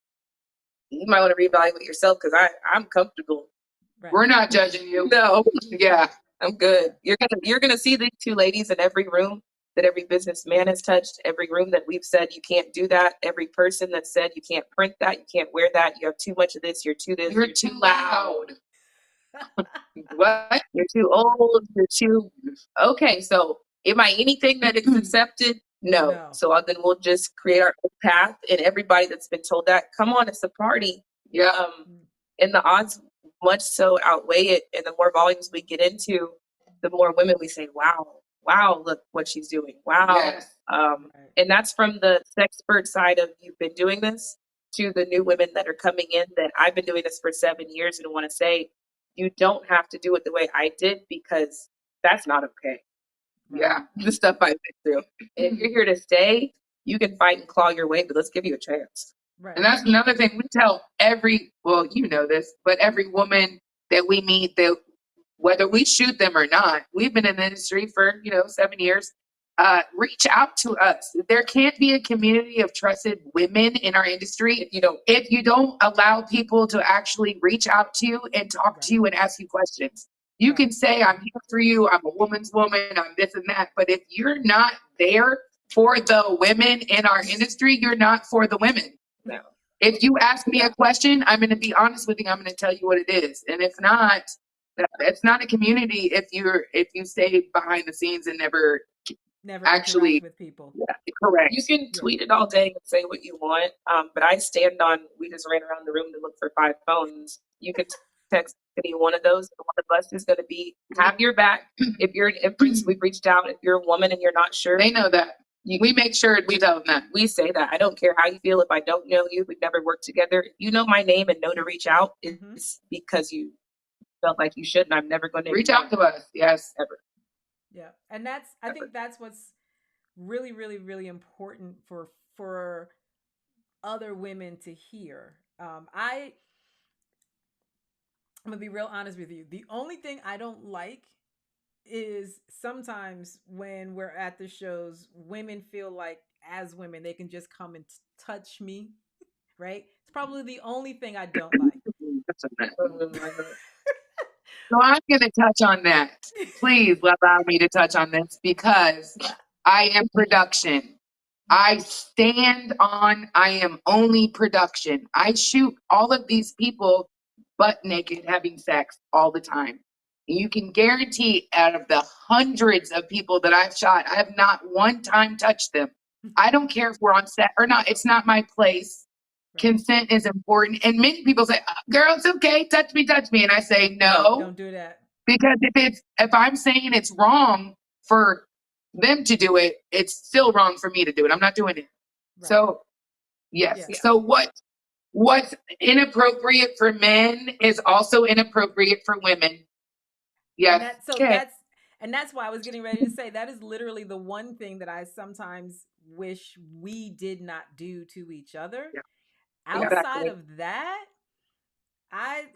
you might want to reevaluate yourself because I'm comfortable. Right. We're not judging you. No. Yeah. I'm good. You're gonna see these two ladies in every room that every businessman has touched, every room that we've said you can't do that, every person that said you can't print that, you can't wear that, you have too much of this, you're too this, You're too loud. What? You're too old, you're too okay. So am I anything that is accepted? No. So then we'll just create our own path, and everybody that's been told that, come on, it's a party. Yeah. And the odds much so outweigh it, and the more volumes we get into, the more women we say, wow, look what she's doing. Wow. Yes. And that's from the expert side of you've been doing this to the new women that are coming in that I've been doing this for 7 years and want to say, you don't have to do it the way I did because that's not okay. Yeah. The stuff I've been through. And if you're here to stay, You can fight and claw your way, but let's give you a chance. Right. And that's another thing we tell well, you know this, but every woman that we meet, that whether we shoot them or not, we've been in the industry for, 7 years. Reach out to us. There can't be a community of trusted women in our industry if you don't allow people to actually reach out to you and talk to you and ask you questions. You can say, I'm here for you, I'm a woman's woman, I'm this and that. But if you're not there for the women in our industry, you're not for the women. No. If you ask me a question, I'm going to be honest with you. I'm going to tell you what it is. And if not, it's not a community if you stay behind the scenes and never actually interact with people. Yeah, correct. You can tweet it all day and say what you want, but I stand on, we just ran around the room to look for 5 phones. You can text any one of those. One of us is going to have your back. If we've reached out, if you're a woman and you're not sure. They know that. We make sure we tell them that. We say that. I don't care how you feel. If I don't know you, we've never worked together. If you know my name and know to reach out, it's because you felt like you should, and I'm never going to reach out to us. Yes, ever. Yeah, and I think that's what's really, really, really important for other women to hear. I'm gonna be real honest with you. The only thing I don't like is sometimes when we're at the shows, women feel like as women they can just come and touch me, right? It's probably the only thing I don't like. So I'm going to touch on that. Please allow me to touch on this because I am production. I am only production. I shoot all of these people butt naked having sex all the time. You can guarantee out of the hundreds of people that I've shot, I have not one time touched them. I don't care if we're on set or not. It's not my place. Consent is important. And many people say, girl, it's okay. Touch me. And I say, no. Don't do that. Because if I'm saying it's wrong for them to do it, it's still wrong for me to do it. I'm not doing it. Right. So, yes. Yeah. So what's inappropriate for men is also inappropriate for women. Yes. And that's why I was getting ready to say that is literally the one thing that I sometimes wish we did not do to each other. Yeah. Outside of that, I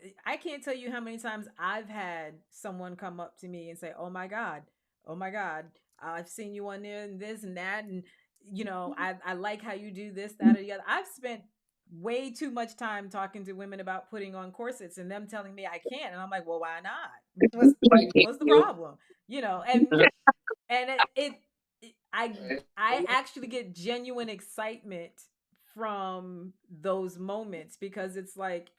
can't tell you how many times I've had someone come up to me and say, oh my God, I've seen you on there and this and that. And, I like how you do this, that, or the other. I've spent way too much time talking to women about putting on corsets and them telling me I can't. And I'm like, well, why not? What's the problem? I actually get genuine excitement from those moments because it's like,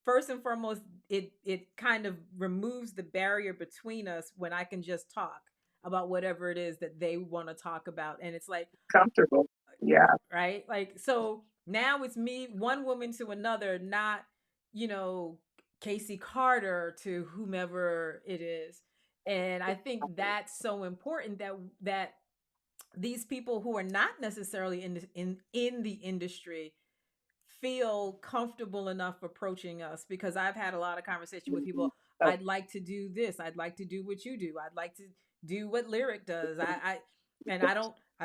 first and foremost, it kind of removes the barrier between us when I can just talk about whatever it is that they want to talk about. And it's like comfortable. Yeah. Right. Like, so now it's me, one woman to another, not, Casey Carter to whomever it is. And I think that's so important that these people who are not necessarily in the industry feel comfortable enough approaching us, because I've had a lot of conversation with people. I'd like to do this. I'd like to do what you do. I'd like to do what Lyric does. I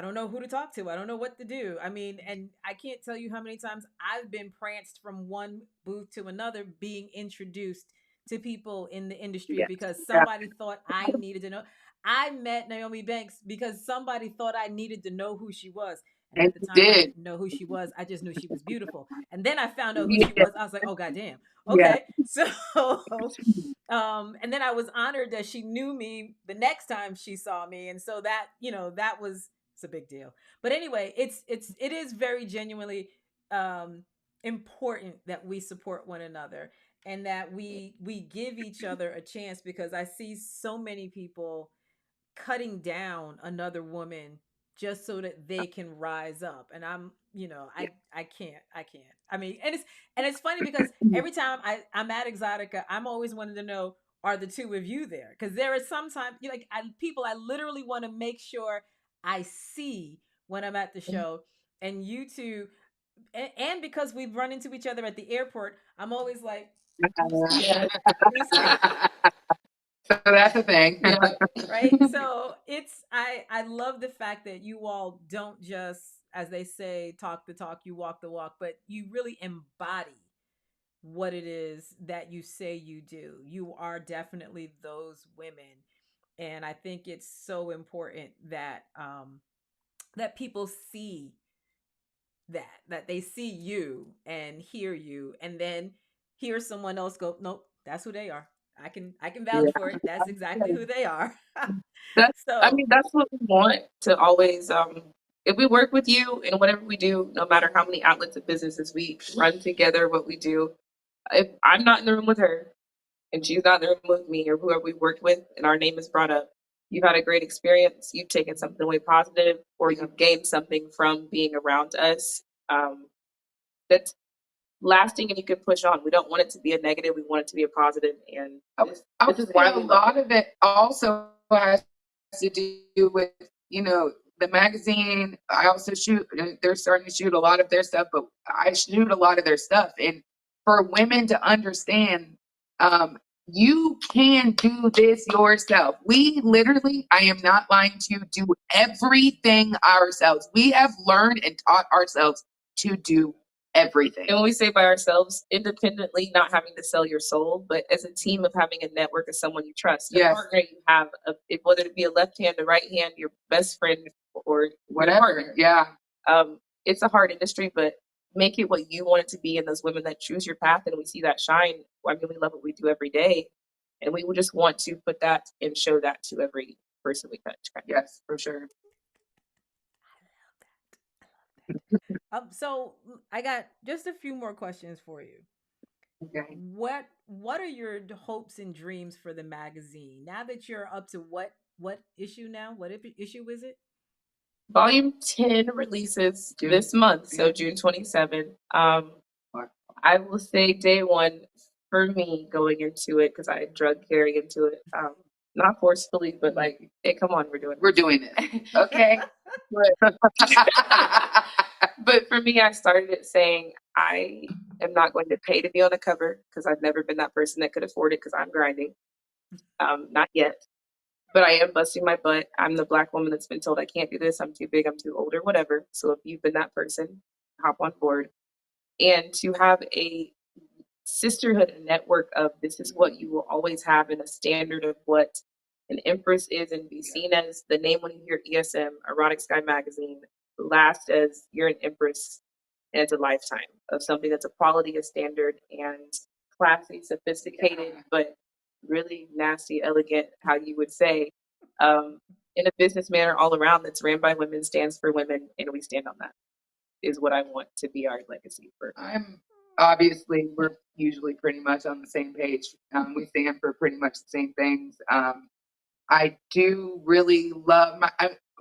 don't know who to talk to. I don't know what to do. I mean, and I can't tell you how many times I've been pranced from one booth to another being introduced to people in the industry because somebody thought I needed to know. I met Naomi Banks because somebody thought I needed to know who she was. And at the time, I didn't know who she was. I just knew she was beautiful. And then I found out who she was. I was like, oh, goddamn. Okay. So, and then I was honored that she knew me the next time she saw me. And so that, it's a big deal. But anyway, it is very genuinely important that we support one another and that we give each other a chance, because I see so many people cutting down another woman just so that they can rise up. And I'm, I can't. I mean, and it's funny because every time I'm at Exotica, I'm always wanting to know, are the two of you there? Because there is sometimes people I literally want to make sure I see when I'm at the show. And you two, and because we've run into each other at the airport, I'm always like, so that's the thing. Right. So I love the fact that you all don't just, as they say, talk the talk, you walk the walk, but you really embody what it is that you say you do. You are definitely those women. And I think it's so important that that people see that they see you and hear you, and then hear someone else go, nope, that's who they are. I can vouch for it. That's exactly who they are. I So mean, that's what we want to always, if we work with you in whatever we do, no matter how many outlets of businesses we run together, what we do, if I'm not in the room with her and she's not in the room with me or whoever we worked with and our name is brought up, you've had a great experience, you've taken something away positive, or you've gained something from being around us. That's lasting and you can push on. We don't want it to be a negative. We want it to be a positive. And I this would is say why a we love lot it. of it also has to do with, the magazine. I also shoot, they're starting to shoot a lot of their stuff, but I shoot a lot of their stuff. And for women to understand, you can do this yourself. We literally, I am not lying to you, do everything ourselves. We have learned and taught ourselves to do everything. And when we say by ourselves, independently, not having to sell your soul, but as a team of having a network of someone you trust, a Yes. partner you have, whether it be a left hand, a right hand, your best friend, or your Whatever. partner. Yeah. It's a hard industry, but make it what you want it to be. And those women that choose your path, and we see that shine. I mean, we love what we do every day, and we would just want to put that and show that to every person we touch. Yes, for sure. so I got just a few more questions for you. Okay. What are your hopes and dreams for the magazine now that you're up to what issue now? What issue is it? Volume 10 releases this month, so June 27. I will say day one for me going into it, because I drug Carrie into it, not forcefully, but like, hey, come on, We're doing it. Okay. But for me, I started it saying I am not going to pay to be on the cover, because I've never been that person that could afford it because I'm grinding. Not yet. But I am busting my butt. I'm the Black woman that's been told I can't do this, I'm too big, I'm too old, or whatever. So if you've been that person, hop on board. And to have a sisterhood and network of this is what you will always have, in a standard of what an empress is, and be seen as the name when you hear ESM, Erotic Sky Magazine, last as you're an empress, and it's a lifetime of something that's a quality, a standard, and classy, sophisticated, but really nasty, elegant, how you would say, in a business manner all around, that's ran by women, stands for women, and we stand on that, is what I want to be our legacy for. Obviously, we're usually pretty much on the same page. We stand for pretty much the same things. I do really love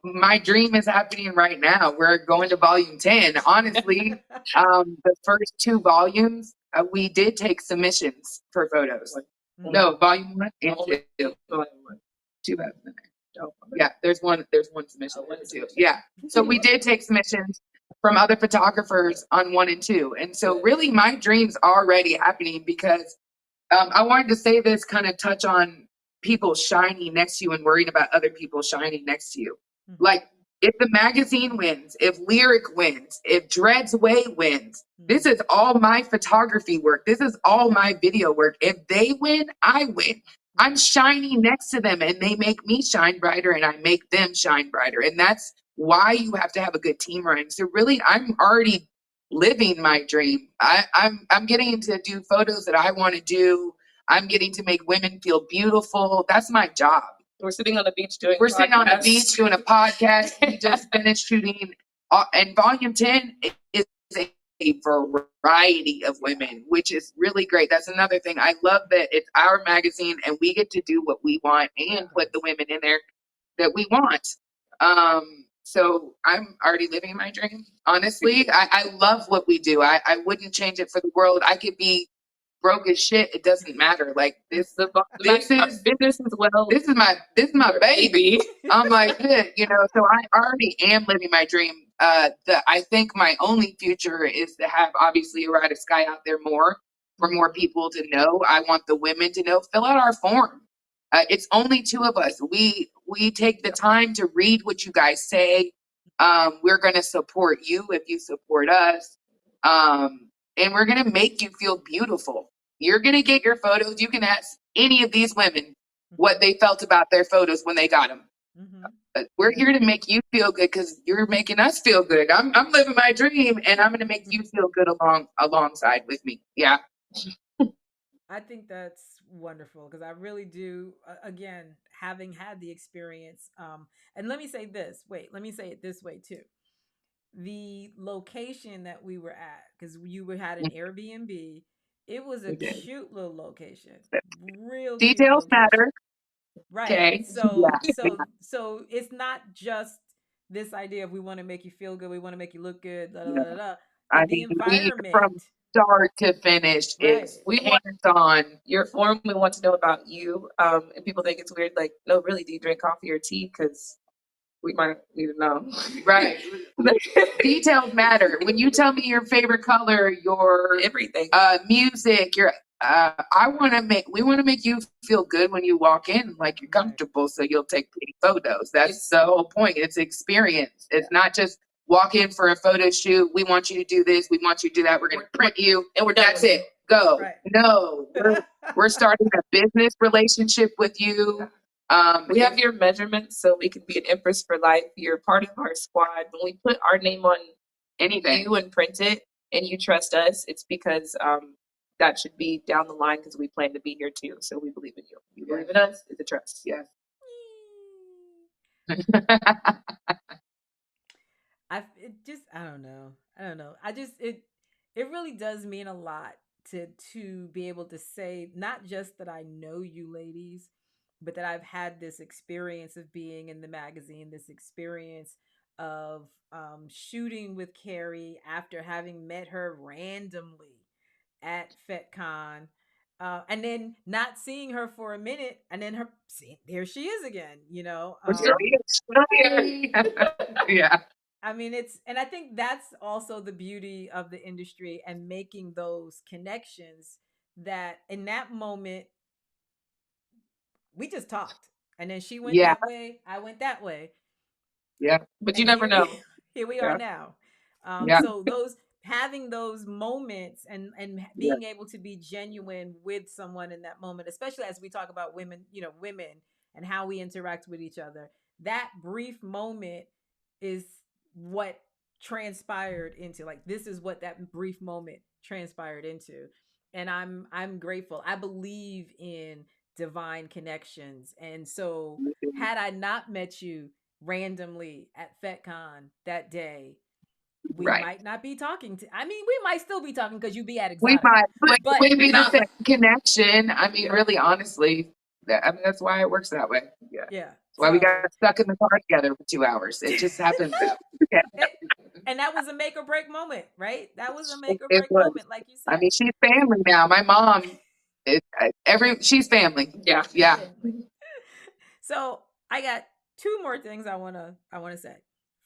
my dream is happening right now. We're going to volume 10. Honestly, the first 2 volumes, we did take submissions for photos. No, volume 1 and 2. Volume 1. 2 have been there. Yeah, there's one submission. Yeah. So we did take submissions from other photographers on 1 and 2. And so really my dream's already happening, because I wanted to say this, kind of touch on people shining next to you and worrying about other people shining next to you. Mm-hmm. Like, if the magazine wins, if Lyric wins, if Dreads Way wins, this is all my photography work. This is all my video work. If they win, I win. I'm shining next to them, and they make me shine brighter, and I make them shine brighter. And that's why you have to have a good team running. So really, I'm already living my dream. I'm getting to do photos that I want to do. I'm getting to make women feel beautiful. That's my job. We're sitting on the beach doing Sitting on the beach doing a podcast. We just finished shooting. And volume 10 is a variety of women, which is really great. That's another thing. I love that it's our magazine and we get to do what we want and put the women in there that we want. So I'm already living my dream. Honestly, I love what we do. I wouldn't change it for the world. I could be broke as shit. It doesn't matter. Like this is business as well. This is my baby. I'm like, you know. So I already am living my dream. I think my only future is to have obviously Erotic Sky out there more for more people to know. I want the women to know. Fill out our form. It's only 2 of us. We take the time to read what you guys say. We're going to support you if you support us. And we're going to make you feel beautiful. You're going to get your photos. You can ask any of these women what they felt about their photos when they got them. We're here to make you feel good because you're making us feel good. I'm living my dream, and I'm going to make you feel good alongside with me. Yeah. I think that's wonderful because I really do. Again, having had the experience, and let me say this. Wait, let me say it this way too. The location that we were at, because had an Airbnb. It was a cute little location, real cute Details location. matter. Right. Okay. So it's not just this idea of we want to make you feel good, we want to make you look good, da, da, da, da. I The mean, environment from start to finish is We want hands-on. your form. We want to know about you. And people think it's weird. Like, no, really, do you drink coffee or tea? Because we might need to know. Right. Details matter. When you tell me your favorite color, your Everything. music, your we want to make you feel good when you walk in, like you're comfortable, so you'll take pretty photos. That's the whole point. It's experience. It's not just walk in for a photo shoot. We want you to do this. We want you to do that. We're going to print you, and that's it. Go. Right. No, we're starting a business relationship with you. We have your measurements so we can be an Empress for life. You're part of our squad. When we put our name on anything you and print it and you trust us, it's because that should be down the line because we plan to be here too. So we believe in you. You believe in us, it's a trust. Yes. I don't know. It really does mean a lot to be able to say not just that I know you ladies, but that I've had this experience of being in the magazine, this experience of shooting with Carrie after having met her randomly at FetCon, and then not seeing her for a minute, and then there she is again. Yeah. I mean, and I think that's also the beauty of the industry and making those connections that in that moment we just talked, and then she went that way, I went that way. Yeah. But you never know. Here we are now. So having those moments and being able to be genuine with someone in that moment, especially as we talk about women and how we interact with each other, that brief moment is what transpired into, like, this is what that brief moment transpired into. And I'm grateful. I believe in divine connections. And so had I not met you randomly at FetCon that day, we might not be talking we might still be talking because you'd be at Exotica. We might, but maybe not that connection. I mean, really, honestly, that's why it works that way. Yeah. That's why we got stuck in the car together for 2 hours. It just happened. And that was a make or break moment, right? That was a make or break moment, like you said. I mean, she's family now. My mom, she's family. Yeah. Yeah. So I got two more things I want to say.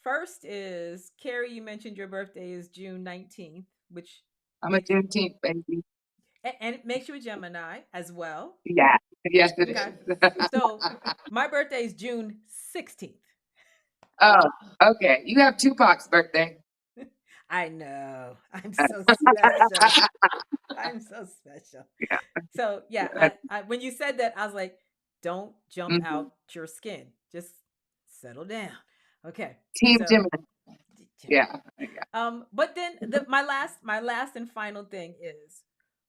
First is, Carrie, you mentioned your birthday is June 19th, which I'm a Juneteenth baby. And it makes you a Gemini as well. Yeah. Yes, it is. So my birthday is June 16th. Oh, okay. You have Tupac's birthday. I know. I'm so special. I'm so special. Yeah. So yeah, when you said that, I was like, don't jump out your skin. Just settle down. Okay. Team Gemini. Yeah. But then my last and final thing is,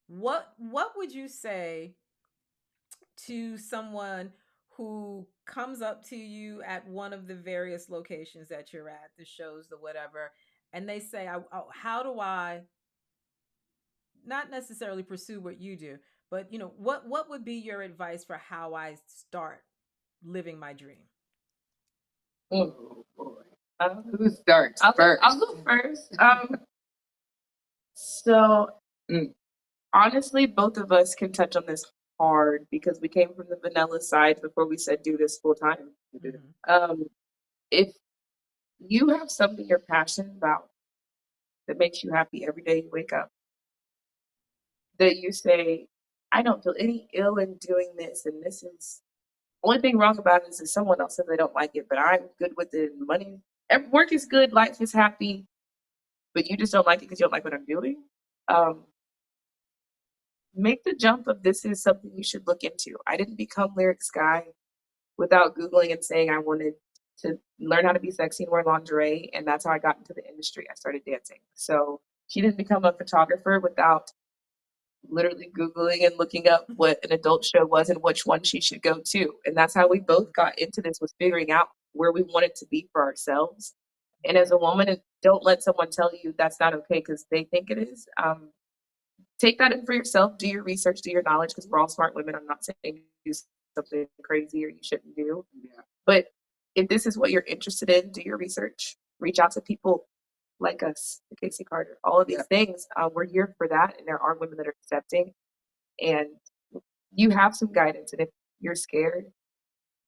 what would you say to someone who comes up to you at one of the various locations that you're at, the shows, the whatever, and they say, how do I not necessarily pursue what you do, but what would be your advice for how I start living my dream? Oh boy. Who starts first? I'll go first. So honestly, both of us can touch on this hard because we came from the vanilla side before we said do this full time. Mm-hmm. If you have something you're passionate about that makes you happy every day you wake up, that you say, I don't feel any ill in doing this, and this is only thing wrong about it is if someone else says they don't like it, but I'm good with it, and money work is good, life is happy, but you just don't like it because you don't like what I'm doing. Make the jump of this is something you should look into. I didn't become Lyric Sky without Googling and saying I wanted to learn how to be sexy and wear lingerie, and that's how I got into the industry. I started dancing. So she didn't become a photographer without literally Googling and looking up what an adult show was and which one she should go to. And that's how we both got into this, was figuring out where we wanted to be for ourselves. And as a woman, don't let someone tell you that's not okay because they think it is. Take that in for yourself, do your research, do your knowledge, because we're all smart women. I'm not saying do something crazy or you shouldn't do. Yeah. But if this is what you're interested in, do your research. Reach out to people like us, Casey Carter, all of these things. We're here for that, and there are women that are accepting, and you have some guidance. And if you're scared,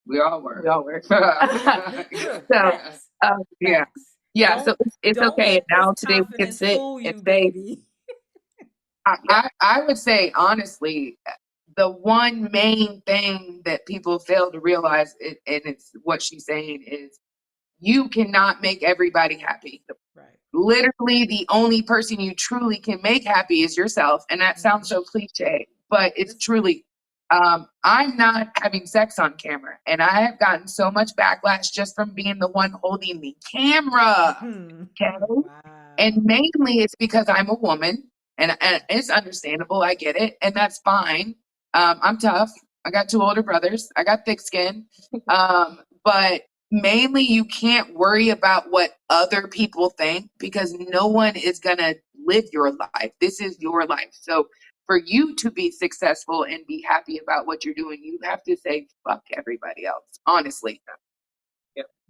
We all were. we all were. True. So, Facts. yeah, Facts. yeah. Don't- So it's don't okay. let And now this today we can confidence sit fool you, and say, baby. I would say honestly, the one main thing that people fail to realize, and it's what she's saying, is you cannot make everybody happy. Right. Literally, the only person you truly can make happy is yourself, and that sounds so cliche, but it's truly. I'm not having sex on camera, and I have gotten so much backlash just from being the one holding the camera. Okay. Wow. And mainly it's because I'm a woman, and it's understandable. I get it, and that's fine. I'm tough. I got 2 older brothers. I got thick skin. But mainly you can't worry about what other people think because no one is going to live your life. This is your life. So for you to be successful and be happy about what you're doing, you have to say, fuck everybody else, honestly.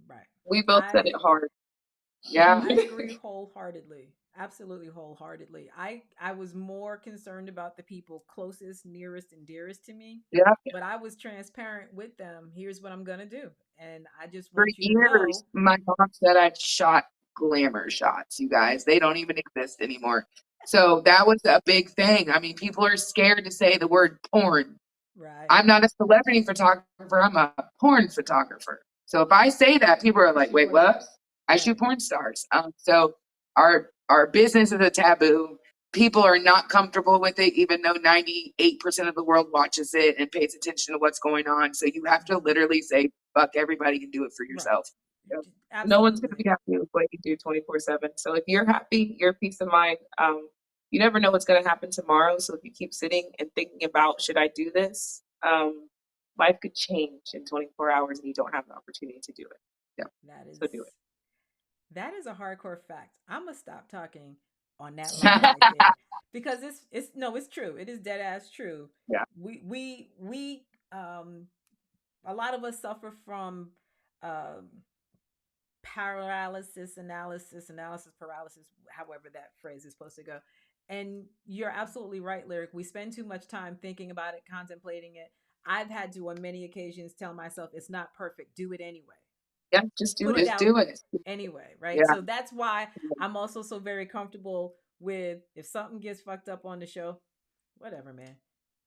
Right. we both said it hard. Yeah. I agree wholeheartedly. Absolutely wholeheartedly. I was more concerned about the people closest, nearest, and dearest to me. Yeah. But I was transparent with them. Here's what I'm gonna do. And I just For want you to years, know. my mom said I'd shot glamour shots, you guys. They don't even exist anymore. So that was a big thing. I mean, people are scared to say the word porn. Right. I'm not a celebrity photographer, I'm a porn photographer. So if I say that, people are like, wait, what? I shoot porn stars. So our business is a taboo. People are not comfortable with it, even though 98% of the world watches it and pays attention to what's going on. So you have to literally say, fuck everybody and do it for yourself. Absolutely. No one's going to be happy with what you do 24/7. So if you're happy, your peace of mind, you never know what's going to happen tomorrow. So if you keep sitting and thinking about, should I do this? Life could change in 24 hours and you don't have the opportunity to do it. That is So do it. That is a hardcore fact. I'm gonna stop talking on that line right there because it's true. It is dead ass true. Yeah. We a lot of us suffer from paralysis, analysis paralysis, however that phrase is supposed to go. And you're absolutely right, Lyric. We spend too much time thinking about it, contemplating it. I've had to on many occasions tell myself it's not perfect, do it anyway. Yeah, just do Put it. it Just out do it. anyway, right? Yeah. So that's why I'm also so very comfortable with if something gets fucked up on the show, whatever, man.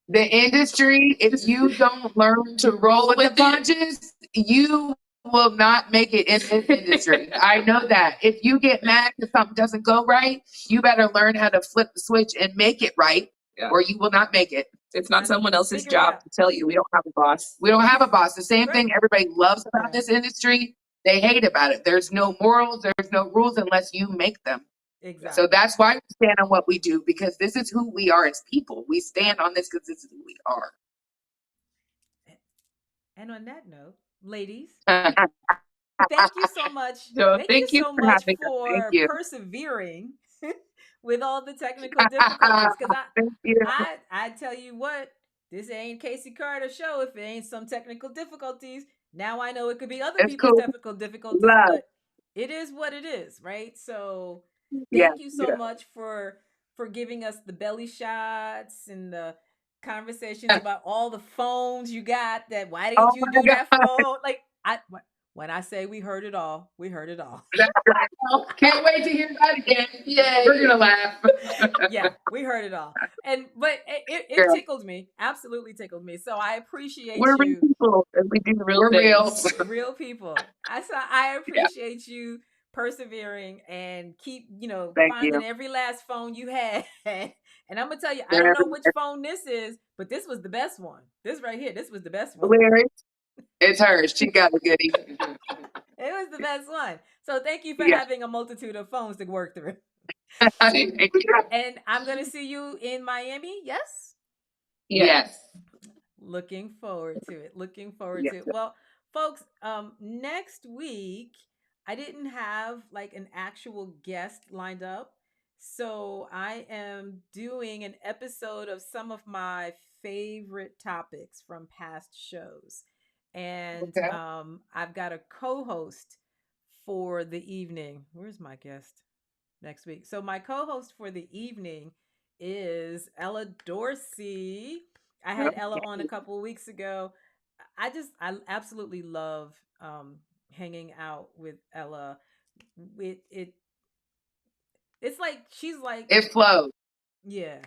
The industry, if you don't learn to roll with the punches, you will not make it in this industry. I know that. If you get mad if something doesn't go right, you better learn how to flip the switch and make it right, Yeah. or you will not make it. It's not someone else's Figure it job out. to tell you. We don't have a boss. We don't have a boss. The same Right. thing everybody loves about Right. this industry, they hate about it. There's no morals, there's no rules unless you make them. Exactly. So that's why we stand on what we do, because this is who we are as people. We stand on this because this is who we are. And on that note, ladies, Thank thank you so much. So thank you so for much having us. for Thank you. persevering with all the technical difficulties. Because you. I tell you what, this ain't Casey Carter show if it ain't some technical difficulties. Now I know it could be other It's people's cool. technical difficulties, Love. but it is what it is, right? So Yeah, thank you so yeah. much for giving us the belly shots and the conversations about all the phones you got. That why didn't Oh you my do that God. phone? Like when I say we heard it all, we heard it all. That's right. Can't wait to hear that again. Yay. We're gonna laugh. Yeah, we heard it all. But it Girl. tickled me, absolutely tickled me. So I appreciate We're real you. people and we do real We're real. things. Real people. I appreciate you persevering, and keep, Thank finding you. every last phone you had. And I'm gonna tell you, I They're don't know which everywhere. phone this is, but this was the best one. This right here, this was the best one. Lyrics. It's hers. She got a goodie. It was the best one. So thank you for Yeah. having a multitude of phones to work through. Thank you. And I'm gonna see you in Miami. Yes. Yes. Looking forward to it. Looking forward Yes. to it. Well, folks, next week I didn't have like an actual guest lined up. So I am doing an episode of some of my favorite topics from past shows. And Okay. I've got a co-host for the evening. Where's my guest next week? So my co-host for the evening is Ella Dorsey. I had Ella on a couple of weeks ago. I absolutely love hanging out with Ella. It's like she's like, It flows. yeah,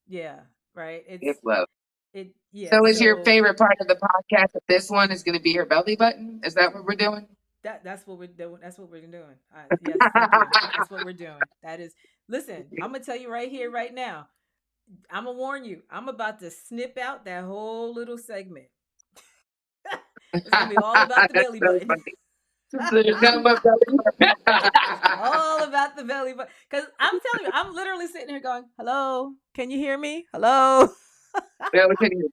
yeah, right. It flows. Yeah. So is your So favorite part of the podcast of this one is going to be her belly button? Is that what we're doing? that's what we're doing. That's what we're doing. Yes, thank you. That's what we're doing. That is. Listen, I'm gonna tell you right here, right now. I'm gonna warn you. I'm about to snip out that whole little segment. It's gonna be all about the That's belly so button. funny. There's nothing but belly button. All about the belly button. Because I'm telling you, I'm literally sitting here going, "Hello, can you hear me? Hello." Yeah, we couldn't hear.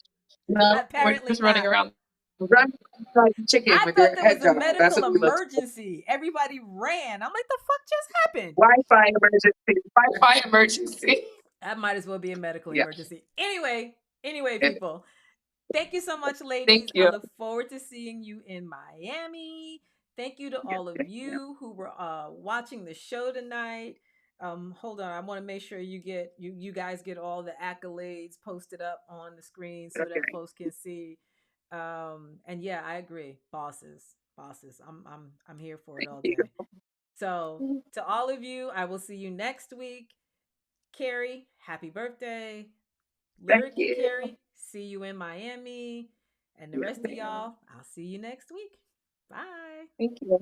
No, we're Apparently just running not. around. Run like a chicken I with thought your there was head a down. That's medical what we look for. emergency. Everybody ran. I'm like, the fuck just happened? Wi-Fi emergency. Wi-Fi emergency. That might as well be a medical Yeah. emergency. Anyway, Yeah. people. Thank you so much, ladies. Thank I you. look forward to seeing you in Miami. Thank you to all of you who were watching the show tonight. Hold on, I want to make sure you guys get all the accolades posted up on the screen so that folks can see. And yeah, I agree. Bosses. I'm here for it all day. So to all of you, I will see you next week. Carrie, happy birthday. Lyric and you. Carrie, see you in Miami. And the Yes, rest of ma'am. y'all, I'll see you next week. Bye. Thank you.